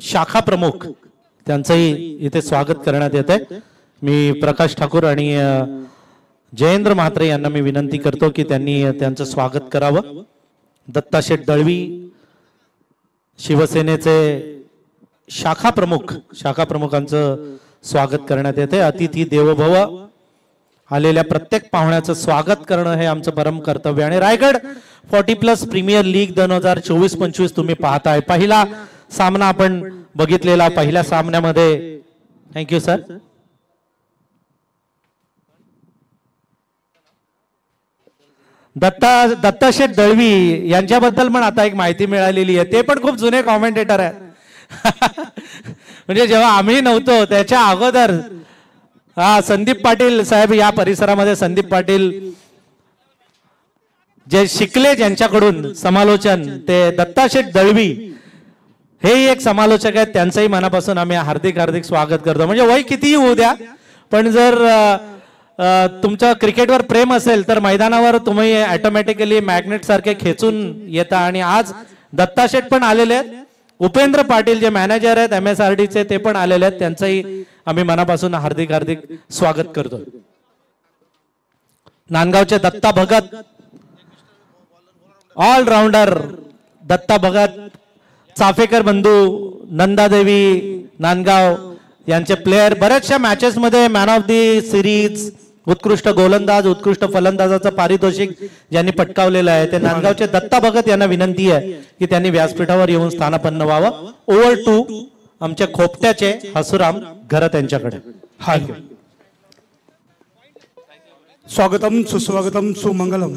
शाखा प्रमुख, त्यांचंही इथे स्वागत करण्यात येत आहे. मी प्रकाश ठाकूर आणि जयेंद्र म्हात्रे यांना मी विनंती करतो की त्यांनी त्यांचं स्वागत करावं. दत्ताशेठ दळवी शिवसेनेचे शाखा प्रमुखांचं स्वागत करण्यात येते. अतिथी देवो भव, आलेल्या प्रत्येक पाहुण्याचं स्वागत करणं हे आमचं परम कर्तव्य. आणि रायगड 40+ प्रीमियर लीग 2024-25 तुम्ही पाहताय. पहिला सामना आपण बघितलेला. पहिल्या सामन्यामध्ये थँक्यू सर. दत्ताशेठ दळवी यांच्याबद्दल पण आता एक माहिती मिळालेली आहे. ते पण खूप जुने कॉमेंटेटर आहेत. म्हणजे जेव्हा आम्ही नव्हतो त्याच्या अगोदर संदीप पाटील साहेब या परिसरामध्ये, संदीप पाटील जे शिकले ज्यांच्याकडून समालोचन, ते दत्ताशेठ दळवी हे एक समालोचक आहेत. त्यांचंही मनापासून आम्ही हार्दिक हार्दिक स्वागत करतो. म्हणजे वय कितीही होऊ द्या, पण जर तुमचं क्रिकेटवर प्रेम असेल तर मैदानावर तुम्ही ऑटोमॅटिकली मॅग्नेट सारखे खेचून येता. आणि आज दत्ताशेठ पण आलेले आहेत. उपेंद्र पाटील जे मॅनेजर आहेत MSRDचे ते पण आलेले आहेत. त्यांचंही आम्ही मनापासून हार्दिक हार्दिक स्वागत करतो. नांदगावचे दत्ता भगत, ऑलराऊंडर दत्ता भगत, चाफेकर बंधू, नंदादेवी नांदगाव यांचे प्लेयर, बऱ्याचशा मॅचेस मध्ये मॅन ऑफ दी सिरीज, उत्कृष्ट गोलंदाज, उत्कृष्ट फलंदाजाचं पारितोषिक ज्यांनी पटकावलेलं आहे, ते नांदगावचे दत्ता भगत यांना विनंती आहे की त्यांनी व्यासपीठावर येऊन स्थानापन्न व्हावं. ओव्हर 2 आमच्या खोपट्याचे हसुराम घरत यांच्याकडे. स्वागतम सुस्वागतम सुमंगलम.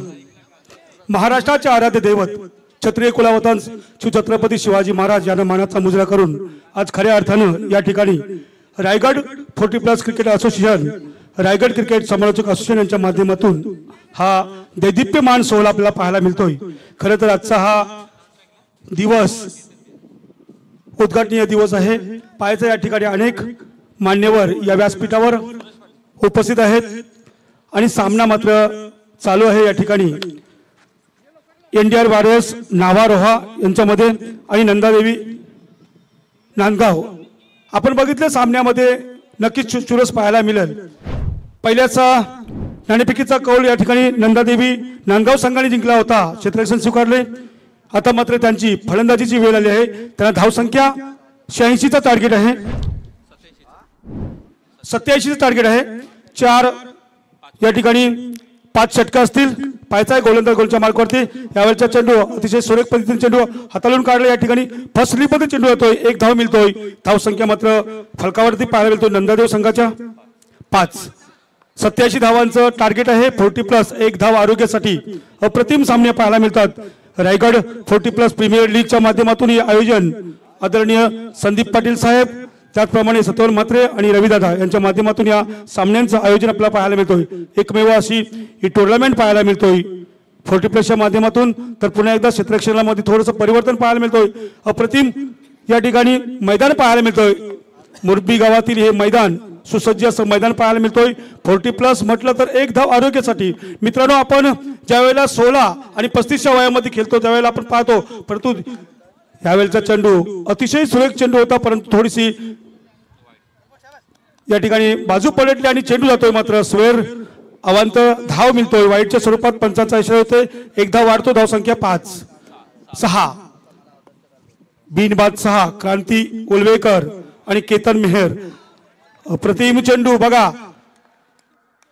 महाराष्ट्राचे आराध्य दैवत क्षत्रिय कुलावतंस श्री छत्रपती शिवाजी महाराज यांना मानाचा मुजरा करून आज खऱ्या अर्थानं या ठिकाणी Raigad 40+ cricket association, Raigad cricket समालोचक असोसिएशन यांच्या माध्यमातून हा दैदिप्यमान सोहळा आपल्याला पाहायला मिळतोय. खरं तर आजचा हा दिवस उद्घाटनीय दिवस आहे. पाहायचं या ठिकाणी अनेक मान्यवर या व्यासपीठावर उपस्थित आहेत आणि सामना मात्र चालू आहे या ठिकाणी. NDR वॉरियर्स नावारोहा यांच्यामध्ये आणि नंदादेवी नांदगाव. आपण बघितलं सामन्यामध्ये नक्कीच चुरस पाहायला मिळेल. पहिल्याचा नाणेफेकीचा कौल या ठिकाणी नंदादेवी नांदगाव संघाने जिंकला होता, क्षेत्ररक्षण स्वीकारले. आता मात्र त्यांची फलंदाजीची वेळ आली आहे. त्यांना धावसंख्या 86चा टार्गेट आहे, 87चं टार्गेट आहे. 4 या ठिकाणी 5 षटका असतील. पायचा गोलंदाज गोलच्या मार्कवरती. यावेळचा चेंडू अतिशय सुरेख पद्धतीने चेंडू हाताळून काढला. या ठिकाणी फर्स्ट स्लिपमध्ये चेंडू येतोय, 1 धाव मिळतोय. धाव संख्या मात्र फलकावरती पाहायला मिळतोय नंदादेव संघाच्या 5. 87 धावांचं टार्गेट आहे. 40+, 1 धाव आरोग्यासाठी. अप्रतिम सामने पाहायला मिळतात. रायगड 40+ प्रीमियर लीगच्या माध्यमातून हे आयोजन आदरणीय संदीप पाटील साहेब, त्याचप्रमाणे सत्यवान म्हात्रे आणि रविदादा यांच्या माध्यमातून या सामन्यांचं आयोजन आपल्याला पाहायला मिळतोय. एकमेव अशी ही टुर्नामेंट पाहायला मिळतोय 40+च्या माध्यमातून. तर पुन्हा एकदा क्षेत्ररक्षणामध्ये थोडंसं परिवर्तन पाहायला मिळतोय. अप्रतिम या ठिकाणी मैदान पाहायला मिळतोय. मुरबी गावातील हे मैदान सुसज्ज असं मैदान पाहायला मिळतोय. 40+ म्हटलं तर 1 धाव आरोग्यासाठी. मित्रांनो, आपण ज्यावेळेला 16 आणि 35च्या वयामध्ये खेळतो त्यावेळेला आपण पाहतो, परंतु यावेळेचा चेंडू अतिशय सुरेख चेंडू होता, परंतु थोडीशी या ठिकाणी बाजू पलटली आणि चेंडू जातोय. मात्र स्वेर अवांत धाव मिळतोय. वाईटच्या स्वरूपात पंचांचा इशारा होतोय. 1 धाव वाढतो. धाव संख्या 5. 6 बिनबाद 6 क्रांती उलवेकर आणि केतन मेहर. अप्रतिम चेंडू बघा,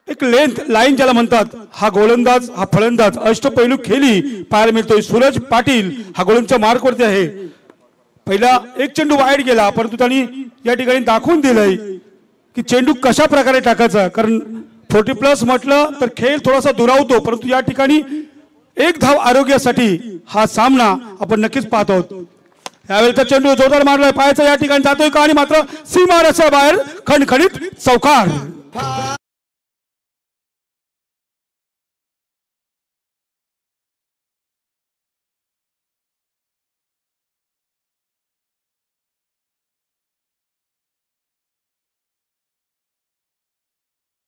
एक लेंथ लाईन ज्याला म्हणतात, हा गोलंदाज हा फलंदाज अष्टपैलू खेळी पाहायला मिळतोय. सूरज पाटील हा गोलंदाजच्या मार्कवरती आहे. पहिला एक चेंडू वाईड गेला, परंतु त्यांनी या ठिकाणी दाखवून दिलंय की चेंडू कशा प्रकारे टाकायचा. कारण 40+ म्हटलं तर खेळ थोडासा दुरावतो, परंतु या ठिकाणी 1 धाव आरोग्यासाठी हा सामना आपण नक्कीच पाहत आहोत. यावेळेचा चेंडू जोरदार मारलाय, पायाचा या ठिकाणी जातोय का आणि मात्र सीमारेषा बाहेर खणखणीत चौकार.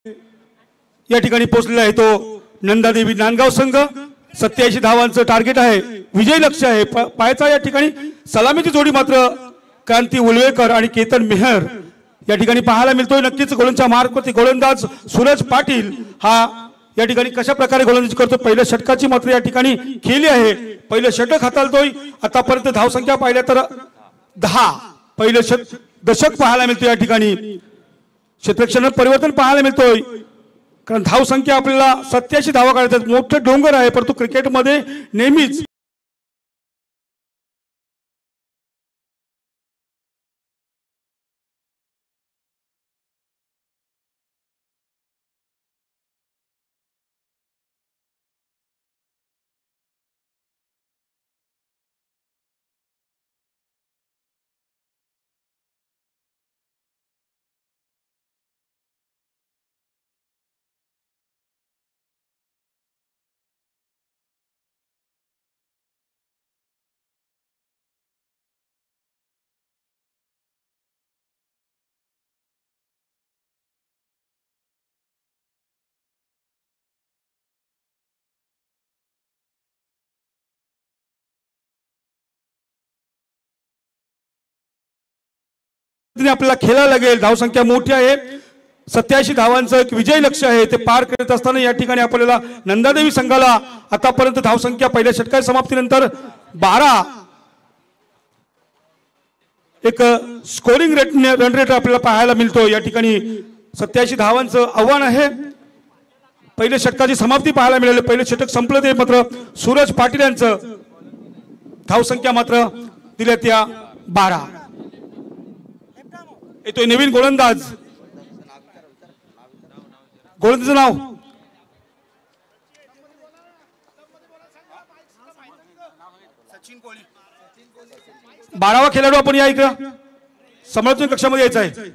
या ठिकाणी पोहोचलेला आहे तो नंदादेवी नांदगाव संघ 87 धावांचं टार्गेट आहे, विजय लक्ष्य आहे. पायचा या ठिकाणी सलामीची जोडी मात्र क्रांती उलवेकर आणि केतन मेहर या ठिकाणी पाहायला मिळतोय. नक्कीच गोलंदाजच्या मार्कवरती गोलंदाज सूरज पाटील हा या ठिकाणी कशा प्रकारे गोलंदाजी करतो. पहिल्या षटकाची मात्र या ठिकाणी खेळली आहे, पहिलं षटक हाताळतोय. आतापर्यंत धावसंख्या पाहिल्या तर 10, पहिलं दशक पाहायला मिळतोय. या ठिकाणी क्षेत्ररक्षणात परिवर्तन पाहायला मिळतोय, कारण धावसंख्या आपल्याला 87 धावा काढतात. मोठं डोंगर आहे, परंतु क्रिकेटमध्ये नेहमीच आपल्याला खेळायला लागेल. धावसंख्या मोठी आहे, 87 धावांचं एक विजय लक्ष्य आहे, ते पार करत असताना या ठिकाणी आपल्याला नंदादेवी संघाला आतापर्यंत धावसंख्या पहिल्या षटकाच्या समाप्तीनंतर 12 एक स्कोरिंग रन रेट आपल्याला पाहायला मिळतो. या ठिकाणी 87 धावांचं आव्हान आहे. पहिल्या षटकाची समाप्ती पाहायला मिळाली, पहिलं षटक संपलं ते मात्र सूरज पाटील यांचं धावसंख्या मात्र दिल्या त्या 12. येतोय नवीन गोलंदाज, गोलंदाजाचं नाव कोळी. 12वा खेळाडू आपण या इकडं समर्थन कक्षामध्ये यायचा आहे.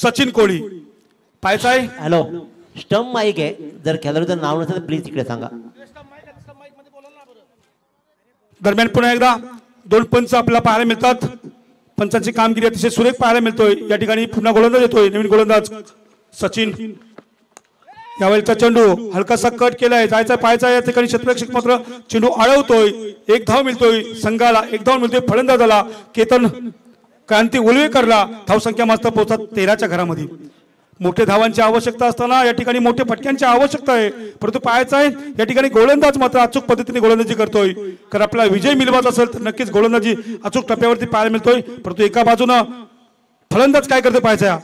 सचिन कोळी पाहायचा आहे. हॅलो, स्टंप माईक आहे, जर खेळाडूचं नाव नसेल तर प्लीज इकडे सांगा. दरम्यान पुन्हा एकदा 2 पंच आपल्याला पाहायला मिळतात. पंचांची कामगिरी अतिशय सुरेख पाहायला मिळतोय. या ठिकाणी पुन्हा गोलंदाज येतोय, नवीन गोलंदाज सचिन. यावेळेचा चेंडू हलकासा कट केलाय, जायचा पाहायचा. या ठिकाणी क्षेत्ररक्षक मात्र चेंडू अडवतोय, 1 धाव मिळतोय संघाला, 1 धाव मिळतोय फलंदाजाला केतन क्रांती उलवेकरला. धावसंख्या मात्र पोहोचतात 13च्या घरामध्ये. मोठे धावांची आवश्यकता असताना या ठिकाणी मोठे फटक्यांची आवश्यकता आहे, परंतु पाहायचं आहे या ठिकाणी गोलंदाज मात्र अचूक पद्धतीने गोलंदाजी करतोय. कारण आपल्याला विजय मिळवायचा असेल तर नक्कीच गोलंदाजी अचूक टप्प्यावरती पाहायला मिळतोय. परंतु एका बाजूनं फलंदाज काय करते पाहायचा.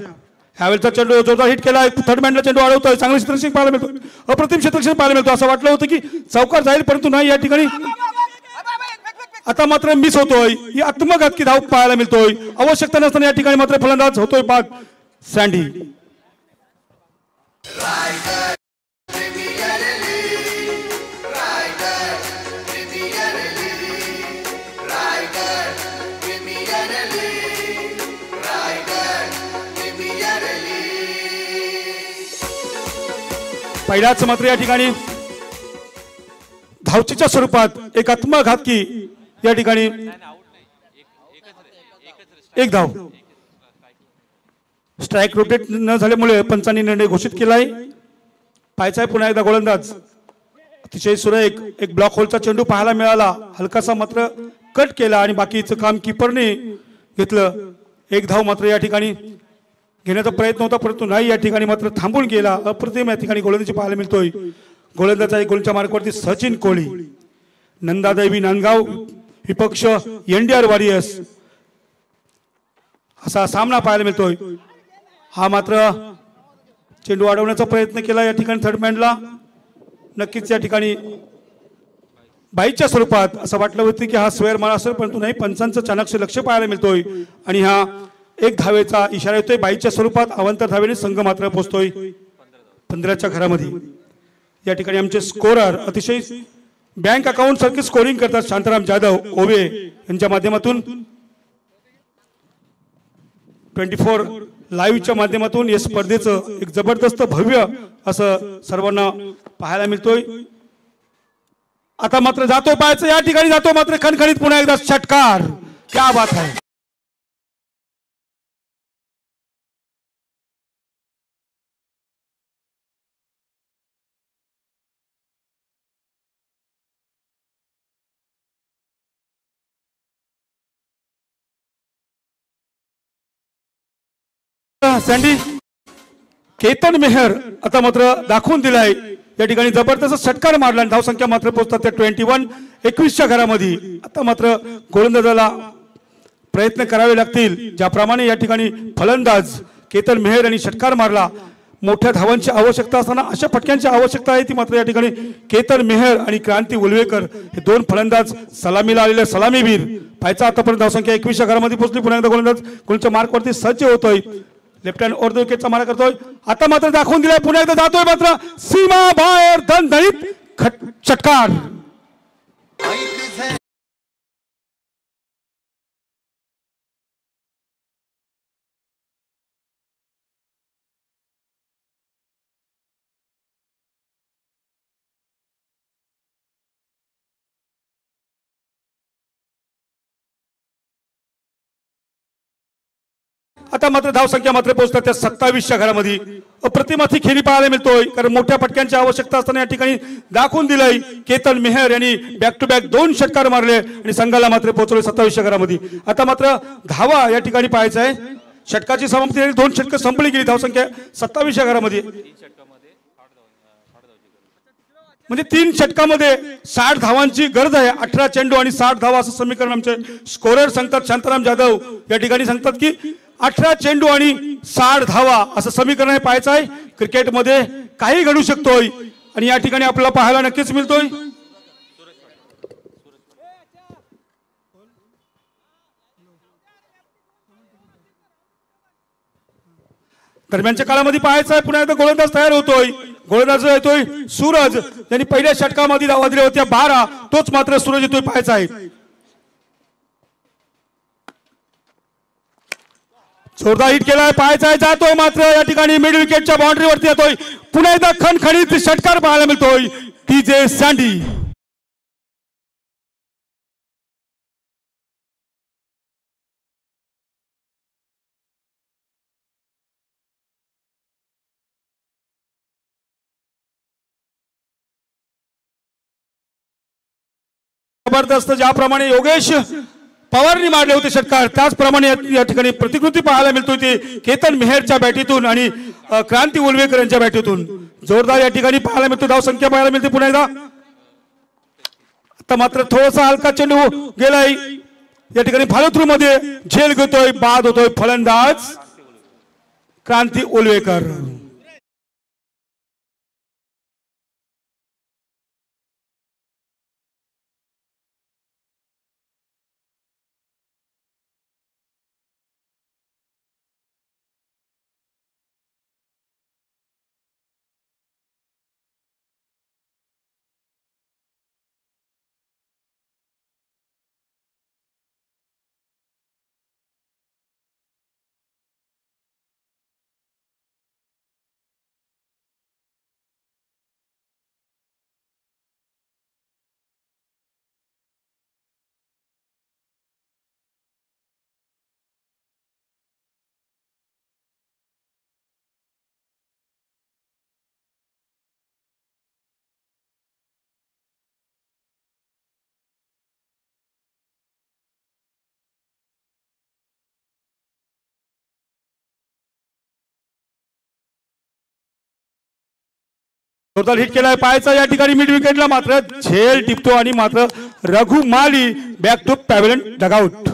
यावेळेचा चेंडू जोरदार हिट केला, थर्ड मॅनला चेंडू अडवतोय, चांगलं क्षेत्ररक्षण पाहायला मिळतोय, अप्रतिम क्षेत्ररक्षण पाहायला मिळतो. असं वाटलं होतं की चौकार जाईल, परंतु नाही. या ठिकाणी आता मात्र मिस होतोय, ही आत्मघातकी धाव पाहायला मिळतोय. आवश्यकता नसताना या ठिकाणी मात्र फलंदाज होतोय बाद. सँडी पहिल्याच मात्र या ठिकाणी धावचीच्या स्वरूपात एक आत्मघातकी या ठिकाणी 1 धाव. स्ट्राइक रोटेट न झाल्यामुळे पंचांनी निर्णय घोषित केलाय. पाहायचा पुन्हा एकदा गोलंदाज अतिशय सुरेख एक ब्लॉक होलचा चेंडू पाहायला मिळाला, हलकासा मात्र कट केला आणि बाकीचं काम किपरने घेतलं. 1 धाव मात्र या ठिकाणी घेण्याचा प्रयत्न होता, परंतु नाही. या ठिकाणी मात्र थांबून गेला. अप्रतिम या ठिकाणी गोलंदाजी पाहायला मिळतोय. गोलंदाजा एक गोलच्या मार्कवरती सचिन कोळी. नंदादेवी नांदगाव विपक्ष एनडीआर वॉरियर्स असा सामना पाहायला मिळतोय. हा मात्र चेंडू अडवण्याचा प्रयत्न केला या ठिकाणी थर्ड मॅनला. नक्कीच या ठिकाणी बाईच्या स्वरूपात असं वाटलं होतं की हा स्वेअर मारा असेल, परंतु नाही. पंचांचं चाणक्य लक्ष पाहायला मिळतोय आणि हा 1 धावेचा इशारा येतोय बाईच्या स्वरूपात. अवांतर धावेने संघ मात्र पोहोचतोय 15च्या घरामध्ये. या ठिकाणी आमचे स्कोरर अतिशय बँक अकाउंट सारखे स्कोरिंग करतात. शांताराम जाधव ओवे यांच्या माध्यमातून 24 लाईव्हच्या माध्यमातून या स्पर्धेचं एक जबरदस्त भव्य असं सर्वांना पाहायला मिळतोय. आता मात्र जातो पाहायचं, या ठिकाणी जातो मात्र खणखणीत पुन्हा एकदा षटकार. क्या बात आहे. पुन्हा सँडी केतन मेहर आता मात्र दाखवून दिलाय या ठिकाणी जबरदस्त षटकार मारला आणि धावसंख्या मात्र पोहोचतात त्या 21-21च्या घरामध्ये. आता मात्र गोलंदाजाला प्रयत्न करावे लागतील. ज्याप्रमाणे या ठिकाणी फलंदाज केतन मेहर यांनी षटकार मारला, मोठ्या धावांची आवश्यकता असताना अशा फटक्यांची आवश्यकता आहे ती मात्र या ठिकाणी केतन मेहर आणि क्रांती उलवेकर हे दोन फलंदाज सलामीला आलेले सलामीवीर. पाहायचा आतापर्यंत धावसंख्या 21च्या घरामध्ये पोहोचली. पुन्हा एकदा गोलंदाज गोलच्या मार्कवरती सज्ज होतोय. लेफ्ट हँड ओव्हर द विकेटचा मारा करतोय. आता मात्र दाखवून दिलाय, पुन्हा एकदा जातोय मात्र सीमा बाहेर दणदणीत षटकार. आता मात्र धावसंख्या मात्र पोहोचतात त्या 27च्या घरामध्ये. अप्रतिमाची खेळी पाहायला मिळतोय, कारण मोठ्या पटक्यांची आवश्यकता असताना या ठिकाणी दाखवून दिलंय केतन मेहर यांनी बॅक टू बॅक 2 षटकार मारले आणि संघाला मात्र पोहोचवले 27च्या घरामध्ये. आता मात्र धावा या ठिकाणी पाहायचं आहे. षटकाची समाप्ती आणि 2 षटकं संपली गेली. धावसंख्या 27च्या घरामध्ये, म्हणजे 3 षटकामध्ये 60 धावांची गरज आहे. 18 चेंडू आणि 60 धावा असं समीकरण आमचे स्कोरर सांगतात. शांताराम जाधव या ठिकाणी सांगतात की 18 चेंडू आणि 60 धावा असं समीकरण आहे. पाहायचं आहे क्रिकेटमध्ये काही घडू शकतोय आणि या ठिकाणी आपल्याला पाहायला नक्कीच मिळतोय. दरम्यानच्या काळामध्ये पाहायचं आहे पुन्हा एकदा गोलंदाज तयार होतोय. गोलंदाज येतोय सूरज, यांनी पहिल्या षटकामध्ये धावा दिल्या होत्या 12, तोच मात्र सूरज येतोय. पाहायचा आहे जोरदार हिट केलाय. पाहायचा आहे जातोय मात्र या ठिकाणी मिड विकेटच्या बाउंड्रीवरती येतोय. पुन्हा एकदा खणखणीत षटकार पाहायला मिळतोय. टीजे सँडी जबरदस्त. ज्याप्रमाणे योगेश पवारनी मारले होते षटकार, त्याचप्रमाणे या ठिकाणी प्रतिकृती पाहायला मिळतोय ती केतन मेहरच्या बॅटीतून आणि क्रांती उलवेकर यांच्या बॅटीतून. जोरदार या ठिकाणी पाहायला मिळतो. धावसंख्या पाहायला मिळते पुन्हा एकदा. आता मात्र थोडासा हलका चेंडू गेलाय. या ठिकाणी फॉलोथ्रू मध्ये झेल घेतोय, बाद होतोय फलंदाज क्रांती उलवेकर. जोरदार हिट केलाय. पाहायचा या ठिकाणी मिड विकेटला मात्र झेल टिपतो आणि मात्र रघु माली बॅक टू पॅव्हलियन डगआउट.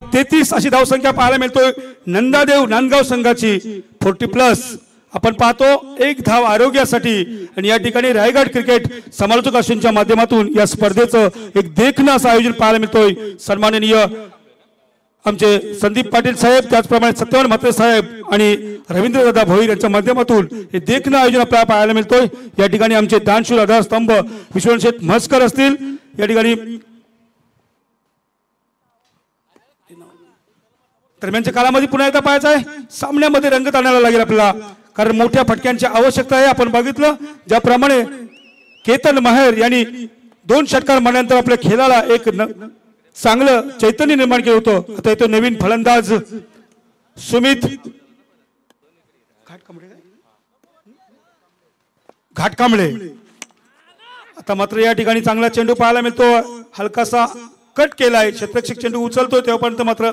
तेहतीस अशी धावसंख्या पाहायला मिळतोय नंदादेव नांदगाव संघाची 40+. आपण पाहतो 1 धाव आरोग्यासाठी आणि या ठिकाणी रायगड क्रिकेट समालोचक अश्विनच्या माध्यमातून या स्पर्धेचं एक देखणं असं आयोजन पाहायला मिळतोय. सन्माननीय आमचे संदीप पाटील साहेब, त्याचप्रमाणे सत्यवान म्हात्रे साहेब आणि रवींद्रदादा भोईर यांच्या माध्यमातून हे देखणं आयोजन आपल्याला पाहायला मिळतोय. या ठिकाणी आमचे दानशूर आधारस्तंभ विश्वनाथ म्हस्कर असतील. या ठिकाणी दरम्यानच्या काळामध्ये पुन्हा एकदा पाहायचं आहे सामन्यामध्ये रंगत आणायला लागेल आपल्याला, कारण मोठ्या फटक्यांची आवश्यकता आहे. आपण बघितलं ज्याप्रमाणे केतन मेहर यांनी 2 षटकार मारल्यानंतर आपल्या खेळाला एक चांगलं चैतन्य निर्माण केलं होतं. आता येतो नवीन फलंदाज सुमित घाटकांबळे. आता मात्र या ठिकाणी चांगला चेंडू पाहायला मिळतो. हलकासा कट केलाय, क्षेत्ररक्षक चेंडू उचलतोय तेव्हापर्यंत मात्र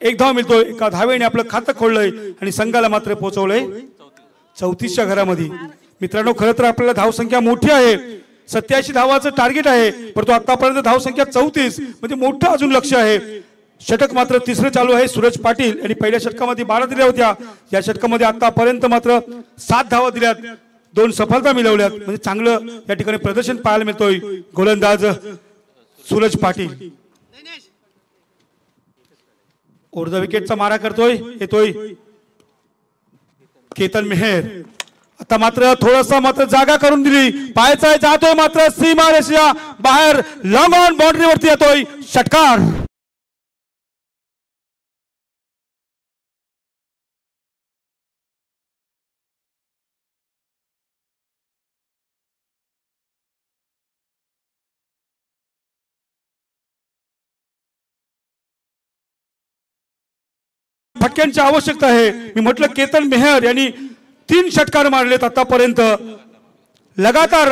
एक धाव मिळतोय. एका धावेने आपलं खातं खोललंय आणि संघाला मात्र पोहोचवलंय 34च्या घरामध्ये. मित्रांनो, खरं तर आपल्याला धावसंख्या मोठी आहे, 87 धावाचं टार्गेट आहे, परंतु आतापर्यंत धावसंख्या 34 म्हणजे मोठं अजून लक्ष आहे. षटक मात्र तिसरं चालू आहे. सूरज पाटील यांनी पहिल्या षटकामध्ये 12 दिल्या होत्या. या षटकामध्ये आतापर्यंत मात्र 7 धावा दिल्यात, 2 सफलता मिळवल्यात. म्हणजे चांगलं या ठिकाणी प्रदर्शन पाहायला मिळतोय. गोलंदाज सूरज पाटील ऊर्ध्व विकेटचा मारा करतोय. येतोय केतन मेहर. आता मात्र थोडासा मात्र जागा करून दिली, पायाचा जातोय मात्र सीमा रेषेच्या बाहेर, लॉंग ऑन बाउंड्रीवरती येतोय षटकार. फटक्यांची आवश्यकता आहे. मी म्हटलं केतन मेहर यांनी 3 षटकार मारलेत आतापर्यंत, लगातार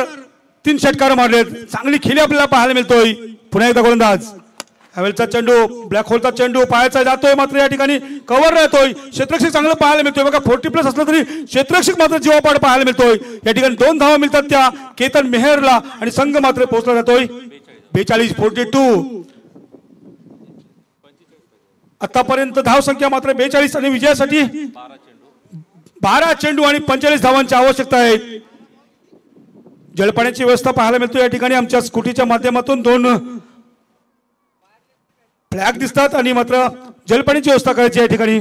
3 षटकार मारलेत. चांगली खेळी आपल्याला पाहायला मिळतोय. पुन्हा एकदा गोलंदाज, हवेलचा चेंडू, ब्लॅक होलचा चेंडू पायाचा जातोय मात्र या ठिकाणी कव्हर राहतोय. क्षेत्ररक्षक चांगलं पाहायला मिळतोय बघा. 40+ असलं तरी क्षेत्ररक्षक मात्र जीवापाड पाहायला मिळतोय. या ठिकाणी 2 धावा मिळतात त्या केतन मेहरला आणि संघ मात्र पोहोचला जातोय 42-42. आतापर्यंत धाव संख्या मात्र 42 आणि विजयासाठी 12 चेंडू आणि 45 धावांची आवश्यकता आहे. जलपाण्याची व्यवस्था पाहायला मिळतो. या ठिकाणी आमच्या स्कूटीच्या माध्यमातून 2 फ्लॅग दिसतात आणि मात्र जलपाण्याची व्यवस्था करायची या ठिकाणी.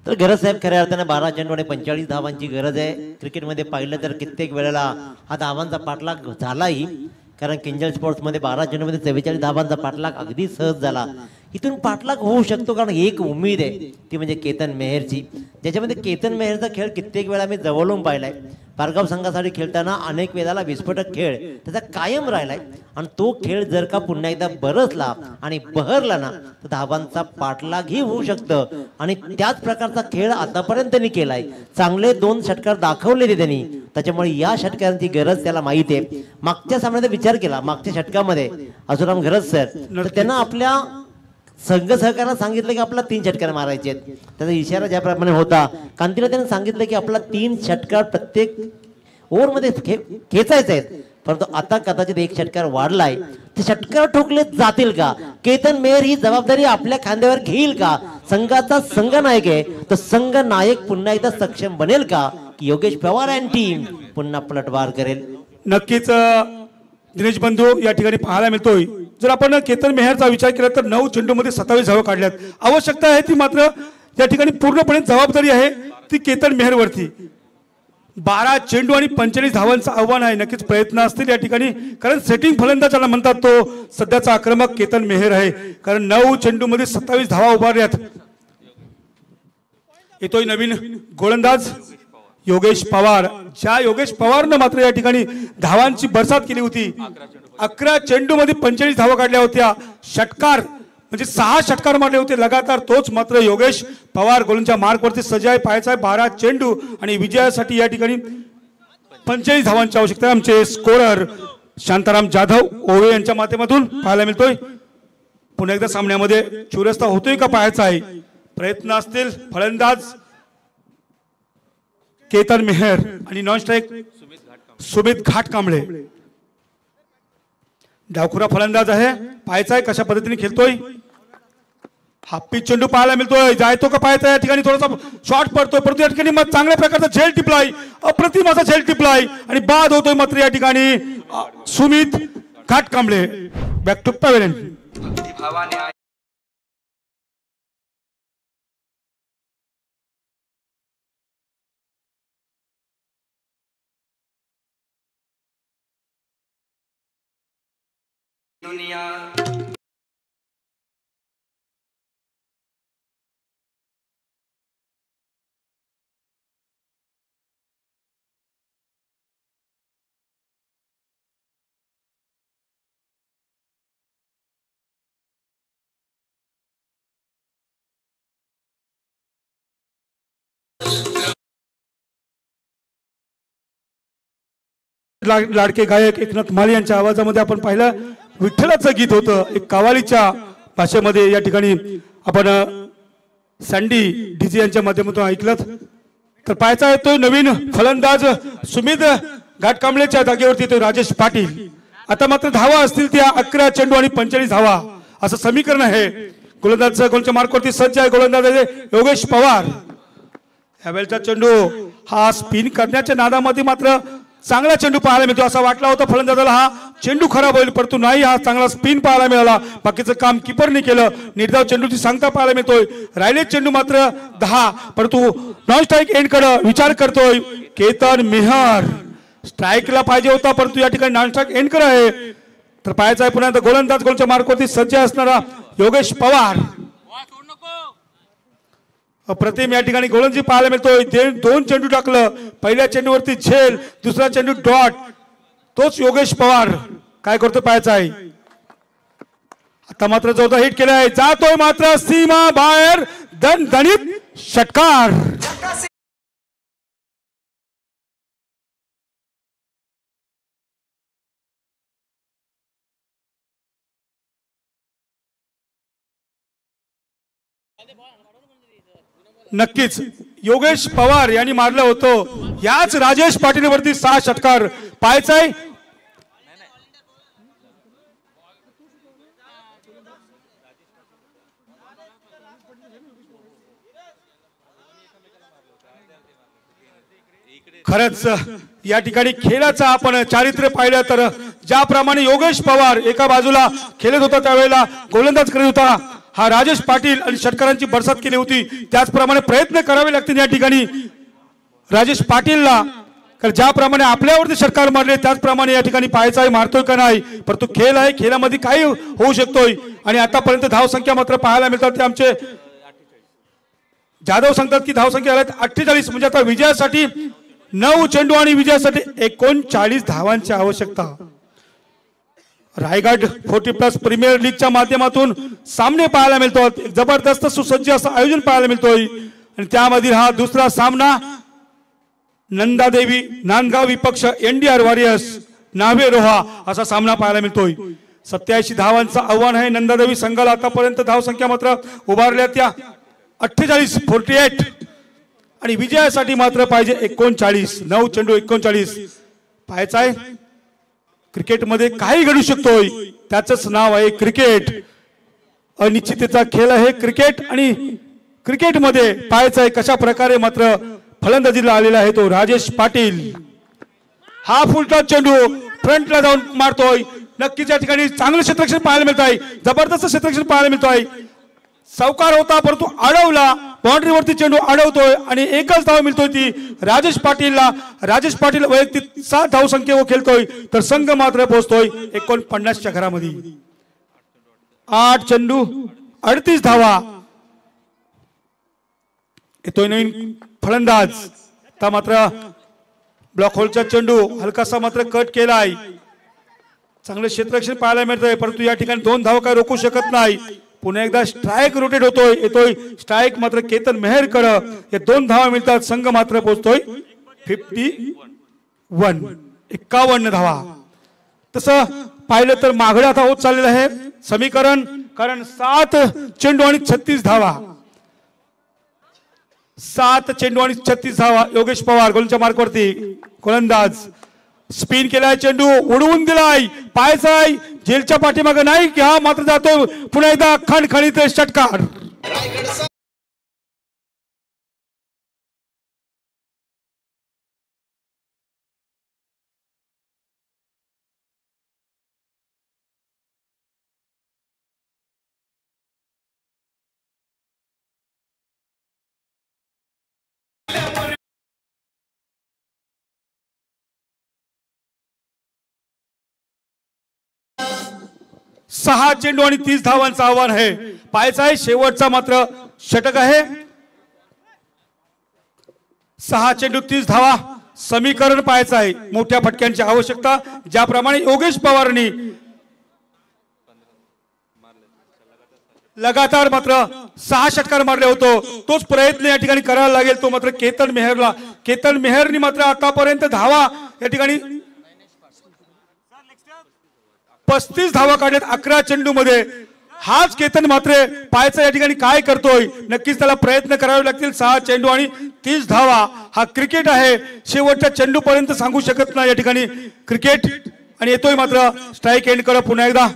तर गरज साहेब खऱ्या अर्थाने 12 चेंडू आणि 45 धावांची गरज आहे. क्रिकेटमध्ये पाहिलं तर कित्येक वेळेला हा धावांचा पाठलाग झालाही, कारण किंजल स्पोर्ट्समध्ये 12 चेंडूमध्ये 44 धावांचा पाठलाग अगदी सहज झाला. इथून पाठलाग होऊ शकतो, कारण एक उमेद आहे ती म्हणजे केतन मेहरची, ज्याच्यामध्ये केतन मेहरचा खेळ कित्येक वेळा मी जवळून पाहिलाय. पारगाव संघासाठी खेळताना अनेक वेळेला विस्फोटक खेळ त्याचा कायम राहिलाय. आणि तो खेळ जर का पुन्हा एकदा बरसला आणि बहरला ना, तर धावांचा पाठलागही होऊ शकतं. आणि त्याच प्रकारचा खेळ आतापर्यंत त्यांनी केलाय. चांगले 2 षटकार दाखवलेले त्यांनी, त्याच्यामुळे या षटकारांची गरज त्याला माहिती आहे. मागच्या सामन्याचा विचार केला, मागच्या षटकामध्ये असुराम गरज सर, तर त्यांना आपल्या संघ सहकार्याला सांगितलं की आपला 3 षटकार मारायचे आहेत. त्याचा इशारा ज्याप्रमाणे होता, कांतीला त्याने सांगितलं की आपला 3 षटकार प्रत्येक ओव्हरमध्ये खेचायचे आहेत. परंतु आता कदाचित 1 षटकार वाढलाय, ते षटकार ठोकले जातील का? केतन मेहर ही जबाबदारी आपल्या खांद्यावर घेईल का? संघाचा संघ नायक आहे, तो संघ नायक पुन्हा एकदा सक्षम बनेल का, की योगेश पवार आणि टीम पुन्हा पलटवार करेल? नक्कीच दिनेश बंधू या ठिकाणी पाहायला मिळतोय. जर आपण केतन मेहरचा विचार केला तर 9 चेंडूमध्ये 27 धावा काढल्यात. आवश्यकता आहे ती मात्र या ठिकाणी पूर्णपणे जबाबदारी आहे ती केतन मेहरवरती. 12 चेंडू आणि 45 धावांचं आव्हान आहे. नक्कीच प्रयत्न असतील या ठिकाणी, कारण सेटिंग फलंदाज ज्याला म्हणतात तो सध्याचा आक्रमक केतन मेहर आहे, कारण 9 चेंडूमध्ये 27 धावा उभारल्यात. येतोय नवीन गोलंदाज योगेश पवार. ज्या योगेश पवारनं मात्र या ठिकाणी धावांची बरसात केली होती. 11 चेंडूमध्ये 45 धावा काढल्या होत्या. षटकार म्हणजे 6 षटकार मारले होते लगातार. तोच मात्र योगेश पवार गोलंदाजच्या मार्कवरती सजाय पाहायचा आहे. 12 चेंडू आणि विजयासाठी या ठिकाणी 45 धावांची आवश्यकता आहे. आमचे स्कोरर शांताराम जाधव ओवे यांच्या माध्यमातून पाहायला मिळतोय. पुन्हा एकदा सामन्यामध्ये चुरस्ता होतोय का पाहायचा आहे. प्रयत्न असतील. फलंदाज केतन मेहर आणि नॉन स्ट्राईक सुमित घाटकांबळे. डावखुरा फलंदाज आहे. पाहायचा आहे कशा पद्धतीने खेळतोय. हाफ पिच चेंडू पाहायला मिळतोय. जायतो का पाहायचा या ठिकाणी थोडासा शॉर्ट पडतोय, परंतु या ठिकाणी मग चांगल्या प्रकारचा झेल टिपलाय, अप्रतिम असा झेल टिपलाय आणि बाद होतोय मात्र या ठिकाणी Sumit Ghatkamble. Back to pavilion. दुनिया लाडके गायक एकनाथ माळी यांच्या आवाजामध्ये आपण पाहिलं विठ्ठलाचं गीत होतं एक कव्वालीच्या भाषेमध्ये या ठिकाणी आपण सँडी डीजे यांच्या माध्यमातून ऐकलं। तर पाहायचा येतो नवीन फलंदाज सुमित घाटकांबळेच्या जागेवरती तो राजेश पाटील। आता मात्र धावा असतील त्या 11 चेंडू आणि 45 धावा असं समीकरण आहे। गोलंदाज गोलच्या मार्कवरती सज्ज आहे गोलंदाज आहे योगेश पवार। ह्यावेळचा चेंडू हा स्पिन करण्याच्या नादामध्ये मात्र चांगला चेंडू पाहायला मिळतो असं वाटला होता फलंदाजाला हा चेंडू खराब होईल परंतु नाही हा चांगला स्पिन पाहायला मिळाला। बाकीचं काम कीपरने केलं निर्धाव चेंडूची सांगता पाहायला मिळतोय। राहिले चेंडू मात्र 10 परंतु नॉन स्ट्राईक एंड कडे विचार करतोय केतन मेहर। स्ट्राईकला पाहिजे होता परंतु या ठिकाणी नॉन स्ट्राईक एंड कडे आहे। तर पाहायचं आहे पुन्हा गोलंदाज गोलच्या मार्कवरती सज्ज असणारा योगेश पवार। अप्रतिम या ठिकाणी गोलंदाजी पाहायला मिळतोय। 2 चेंडू टाकलं पहिल्या चेंडूवरती झेल दुसरा चेंडू डॉट तोच योगेश पवार काय करतो पाहायचं आहे। आता मात्र जोरदार हिट केलाय जातोय मात्र सीमा बाहेर दणदणीत षटकार। नक्कीच योगेश पवार यांनी मारलं होतं याच राजेश पाटील वरती 6 षटकार पाहायचाय। खरंच या ठिकाणी खेळाचा आपण चारित्र्य पाहिलं तर ज्याप्रमाणे योगेश पवार एका बाजूला खेळत होता त्यावेळेला गोलंदाज करत होता हा राजेश पाटील आणि षटकारांची बरसात केली होती त्याचप्रमाणे प्रयत्न करावे लागतील या ठिकाणी राजेश पाटीलला। कारण ज्याप्रमाणे आपल्यावरती षटकार मारले त्याचप्रमाणे या ठिकाणी पाहायचा आहे मारतोय का नाही परंतु खेळ आहे खेळामध्ये काही होऊ शकतोय। आणि आतापर्यंत धावसंख्या मात्र पाहायला मिळतात ते आमचे जाधव सांगतात की धावसंख्या आल्यात 48 म्हणजे आता विजयासाठी 9 चेंडू आणि विजयासाठी 39 धावांची आवश्यकता। रायगड 40+ प्रीमियर लीगच्या माध्यमातून सामने पाहायला मिळतात जबरदस्त सुसज्ज असं आयोजन पाहायला मिळतोय। आणि त्यामधील हा दुसरा सामना नंदादेवी नांदगाव विपक्ष NDR वॉरियर्स नावे रोहा असा सामना पाहायला मिळतोय। 87 धावांचं आव्हान आहे नंदादेवी संघाला। आतापर्यंत धावसंख्या मात्र उभारल्या त्या 48 आणि विजयासाठी मात्र पाहिजे 39 9 चेंडू 39 पाहायचा आहे। क्रिकेटमध्ये काही घडू शकतोय त्याचंच नाव आहे क्रिकेट। अनिश्चिततेचा खेळ आहे क्रिकेट आणि क्रिकेटमध्ये पाहायचं आहे कशा प्रकारे मात्र फलंदाजीला आलेला आहे तो राजेश पाटील। हा फुलटॉस चेंडू फ्रंटला जाऊन मारतोय नक्कीच या ठिकाणी चांगलं क्षेत्ररक्षण पाहायला मिळत आहे जबरदस्त क्षेत्ररक्षण पाहायला मिळत आहे। सावकार होता परंतु अडवला बाउंड्रीवरती चेंडू अडवतोय आणि एकच धाव मिळतोय ती राजेश पाटीलला। राजेश पाटील वैयक्तिक 7 धावसंख्येवर खेळतोय तर संघ मात्र पोहोचतोय 49च्या घरामध्ये। 8 चेंडू 38 धावा येतोय नवीन फलंदाज। आता मात्र ब्लॉक होलचा चेंडू हलकासा मात्र कट केलाय चांगलं क्षेत्ररक्षण पाहायला मिळतंय परंतु या ठिकाणी 2 धावा काय रोखू शकत नाही। पुन्हा एकदा स्ट्राईक रोटेट होतोय येतोय स्ट्राईक मात्र केतन मेहर कडे या 2 धावा मिळतात संघ मात्र पोहोचतोय 51 धावा। तसं पाहिलं तर मागडे आता होत चाललेलं आहे समीकरण कारण 7 चेंडू आणि 36 धावा 7 चेंडू आणि 36 धावा। योगेश पवार गोलच्या मार्कवरती गोलंदाज स्पिन केलाय चेंडू उडवून दिलाय पायचाय जेलच्या पाठीमागे नाही की हा मात्र जातोय पुन्हा एकदा खणखणीत षटकार। सहा चेंडू आणि 30 धावांचं आव्हान आहे पाहायचं आहे शेवटचा मात्र षटक आहे 6 चेंडू 30 धावा समीकरण पाहायचं आहे मोठ्या फटक्यांची आवश्यकता ज्याप्रमाणे योगेश पवारनी लगातार मात्र 6 षटकार मारले होतो. तोच प्रयत्न या ठिकाणी करायला लागेल तो मात्र केतन मेहरला. केतन मेहरनी मात्र आतापर्यंत धावा या ठिकाणी 35 धावा काढल्यात 11 चेंडू मध्ये. हाच केतन मात्र पायचा या ठिकाणी काय करतोय, नक्कीच त्याला प्रयत्न करावे लागतील. 6 चेंडू आणि 30 धावा. हा क्रिकेट आहे, शेवटच्या चेंडू पर्यंत सांगू शकत नाही या ठिकाणी क्रिकेट. आणि येतोय मात्र स्ट्राईक एंड करा पुन्हा एकदा.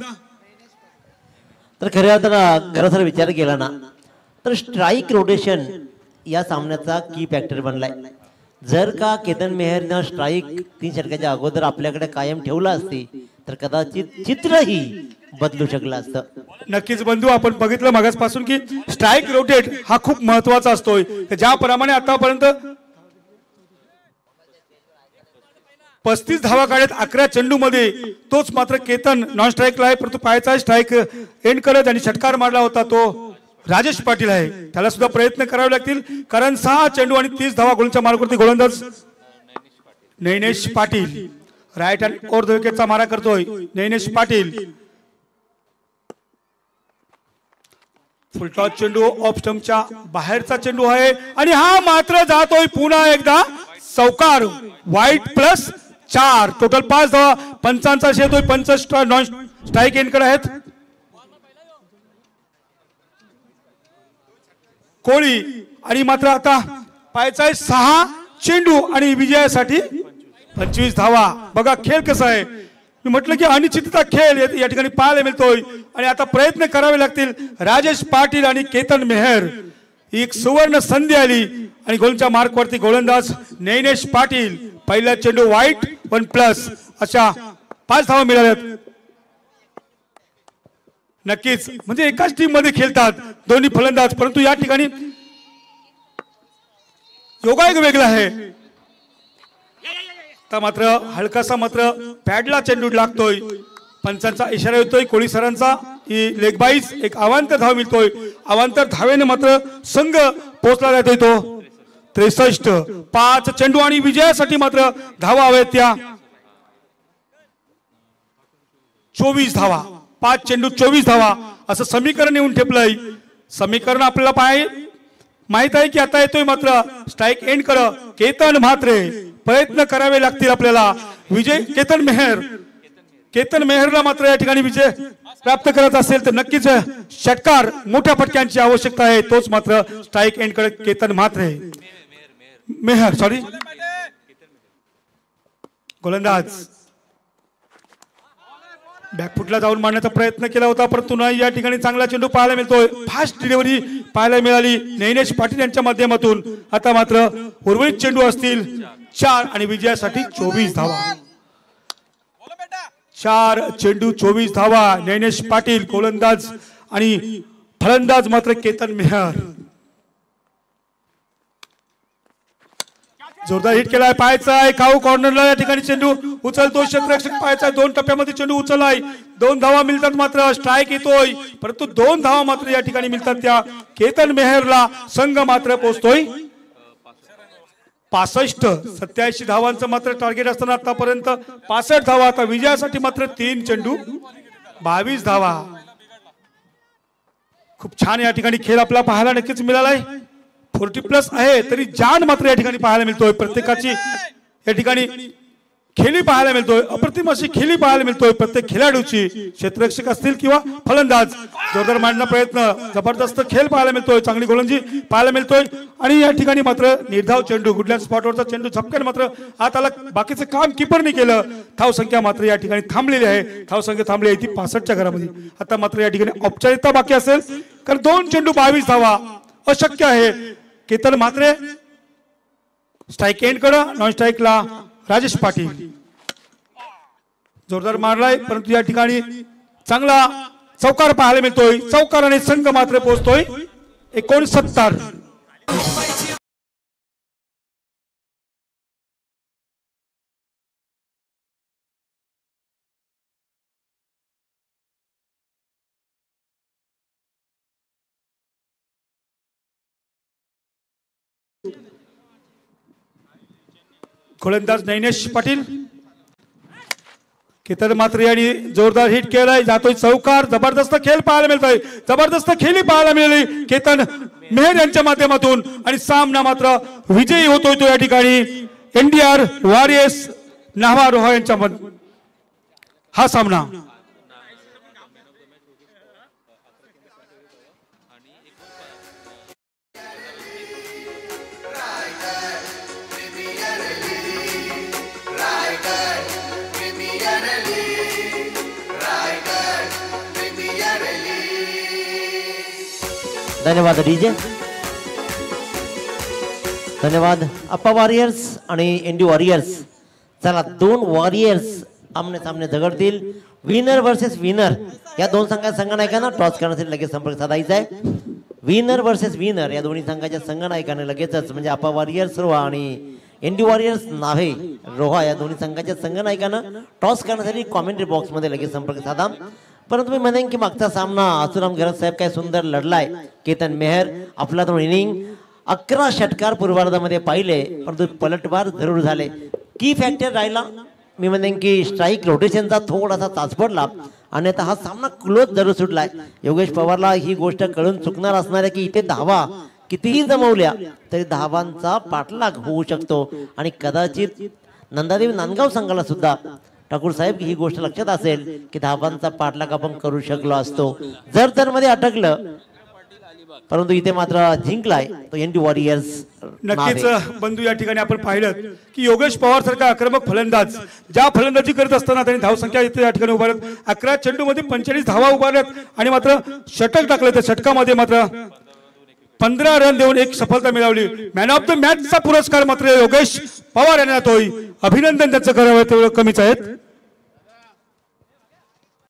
तर खरं जर विचार केला ना तर स्ट्राईक रोटेशन या सामन्याचा की फॅक्टर बनलाय. जर का केतन मेहरनं स्ट्राईक 3 षटकाच्या अगोदर आपल्याकडे कायम ठेवला असती तर कदाचित चित्रही बदलू शकलं असतं. नक्कीच बंधू, आपण बघितलं मागासपासून की स्ट्राईक रोटेट हा खूप महत्वाचा असतोय. ज्याप्रमाणे आतापर्यंत 35 धावा काढत 11 चेंडू मध्ये, तोच मात्र केतन नॉन स्ट्राईकला आहे, परंतु पायाचा स्ट्राईक एंड करत आणि षटकार मारला होता तो राजेश पाटील आहे. त्याला सुद्धा प्रयत्न करावे लागतील, कारण 6 चेंडू आणि 30 धावा गोलच्या मार्गावरती गोलंदाज Nainesh Patil right hand over the विकेटचा मारा करतोय. नैनेश पाटील फुलटॉस चेंडू ऑफ स्टंपच्या बाहेरचा चेंडू आहे आणि हा मात्र जातोय पुन्हा एकदा चौकार. वाईट प्लस 4 टोटल 5 धावा. पंचांचा शेतोय. 5 नॉन स्ट्राईक एंड कडे आहेत. कोळी आणि मात्र आता पाहायचा 6 चेंडू आणि विजयासाठी 25 धावा. बघा खेळ कसा आहे. मी म्हटलं की अनिश्चितता खेळ या ठिकाणी पाहायला मिळतोय आणि आता प्रयत्न करावे लागतील. राजेश पाटील आणि केतन मेहर, एक सुवर्ण संधी आली आणि गोलच्या मार्कवरती गोलंदाज नैनेश पाटील. पहिला चेंडू वाईट 1+ अशा 5 धावा मिळाल्यात. नक्कीच म्हणजे एकाच टीम मध्ये खेळतात दोन्ही फलंदाज, परंतु या ठिकाणी योगायोग वेगळा आहे. आता मात्र हलकासा मात्र पॅडला चेंडू लागतोय. पंचांचा इशारा येतोय कोळी सरांचा की लेग बाईस. एक अवांतर धाव मिळतोय. अवांतर धावेने मात्र संघ पोहोचला जातोय तो 63. 5 चेंडू आणि विजयासाठी मात्र धावा हव्यात त्या 24 धावा. 5 चेंडू 24 धावा असं समीकरण येऊन ठेपलंय. समीकरण आपल्याला माहित आहे की आता येतोय मात्र स्ट्राईक एंड कर. केतन म्हात्रे प्रयत्न करावे लागतील आपल्याला. विजय केतन मेहरला मात्र या ठिकाणी विजय प्राप्त करत असेल तर नक्कीच षटकार मोठ्या फटक्यांची आवश्यकता आहे. तोच मात्र स्ट्राईक एंड कडे केतन म्हात्रे मेहर सॉरी गोलंदाज बॅकफुटला जाऊन मारण्याचा प्रयत्न केला होता, परंतु नाही. या ठिकाणी चांगला चेंडू पाहायला मिळतोय. फास्ट डिलिव्हरी पाहायला मिळाली नैनेश पाटील यांच्या माध्यमातून. आता मात्र उर्वरित चेंडू असतील 4 आणि विजयासाठी 24 धावा. 4 चेंडू 24 धावा. नैनेश पाटील गोलंदाज आणि फलंदाज मात्र केतन मेहर. जोरदार हिट केलाय. पाहायचा आहे काऊ कॉर्नरला या ठिकाणी चेंडू उचलतो क्षेत्ररक्षक. पाहायचा 2 टप्प्यामध्ये चेंडू उचललाय. 2 धावा मिळतात मात्र स्ट्राईक येतोय, परंतु 2 धावा मात्र या ठिकाणी मिळतात त्या केतन मेहरला. संघ मात्र पोहोचतोय 65. 87 धावांचं मात्र टार्गेट असताना आतापर्यंत 65 धावा. आता विजयासाठी मात्र 3 चेंडू 22 धावा. खूप छान या ठिकाणी खेळ आपला पाहायला नक्कीच मिळालाय. 40+ आहे तरी जान मात्र या ठिकाणी पाहायला मिळतोय. प्रत्येकाची या ठिकाणी खेळी पाहायला मिळतोय. अप्रतिम अशी खेळी पाहायला मिळतोय प्रत्येक खेळाडूची. क्षेत्ररक्षक असतील किंवा फलंदाज. जोरदार मारण्याचा प्रयत्न. जबरदस्त खेळ पाहायला मिळतोय. चांगली गोलंदाजी पाहायला मिळतोय. आणि या ठिकाणी मात्र निर्धाव चेंडू गुडलँड स्पॉटवरचा चेंडू झपक्यान मात्र आत आला. बाकीचं काम किपरने केलं. धाव संख्या मात्र या ठिकाणी थांबलेली आहे. धाव संख्या थांबली आहे ती 65च्या घरामध्ये. आता मात्र या ठिकाणी औपचारिकता बाकी असेल कारण 2 चेंडू 22 धावा अशक्य आहे. केतन म्हात्रे स्ट्राईक एंड कडे. नॉन स्ट्राईकला राजेश पाटील. जोरदार मारलाय, परंतु या ठिकाणी चांगला चौकार पाहायला मिळतोय. चौकाराने संघ मात्र पोहोचतोय 69. गोलंदाज नैनेश पाटील. केतन मात्र यांनी जोरदार हिट केलाय, जातोय चौकार. जबरदस्त खेळ पाहायला मिळतोय, जबरदस्त खेळी पाहायला मिळाली केतन मेहर यांच्या माध्यमातून आणि सामना मात्र विजयी होतोय तो या ठिकाणी एनडीआर वॉरियर्स नावा रोहा यांच्या हा सामना. धन्यवाद डीजे, धन्यवाद अप्पा वॉरियर्स आणि एनडी वॉरियर्स. चला, दोन वॉरियर्स आमने सामने झगडतील. विनर वर्सेस विनर या दोन संघनायकांना टॉस करण्यासाठी लगेच संपर्क साधायचा आहे. विनर वर्सेस विनर या दोन्ही संघाच्या संघनायकाने लगेचच म्हणजे अप्पा वॉरियर्स रोहा आणि एनडी वॉरियर्स नाव्हे रोहा या दोन्ही संघाच्या संघनायकांना टॉस करण्यासाठी कॉमेंट्री बॉक्समध्ये लगेच संपर्क साधा. परंतु मी म्हणेन की मागचा सामना आसुराम गरज साहेब काय सुंदर लढलाय. केतन मेहर आपला तो इनिंग 11 षटकार पूर्वार्धामध्ये पाहिले, परंतु पलटवार जरूर झाले. की फॅक्टर राहिला मी म्हणेन की स्ट्राईक रोटेशनचा थोडासा तास पडला आणि आता हा सामना क्लोज जरूर सुटलाय. योगेश पवारला ही गोष्ट कळून चुकणार असणार आहे की इथे धावा कितीही जमवल्या तरी धावांचा पाठलाग होऊ शकतो आणि कदाचित नंदादेवी नांदगाव संघाला सुद्धा ठाकूर साहेब ही गोष्ट लक्षात असेल की धावांचा पाठलाग आपण करू शकलो असतो जर मध्ये अटकलं. परंतु इथे मात्र जिंकलाय तो एनडी वॉरियर्स. नक्कीच बंधू या ठिकाणी आपण पाहिलं की योगेश पवार सारखा आक्रमक फलंदाज ज्या फलंदाजी करत असताना त्यांनी धावसंख्या इथे या ठिकाणी उभारत 11 चेंडूमध्ये 45 धावा उभारल्यात आणि मात्र षटक टाकलं. त्या षटकामध्ये मात्र 15 रन देऊन एक सफलता मिळवली. मॅन ऑफ द मॅचचा पुरस्कार मात्र योगेश पवार यांना येतोय. अभिनंदन त्यांचं करावं तेवढं कमीच आहेत.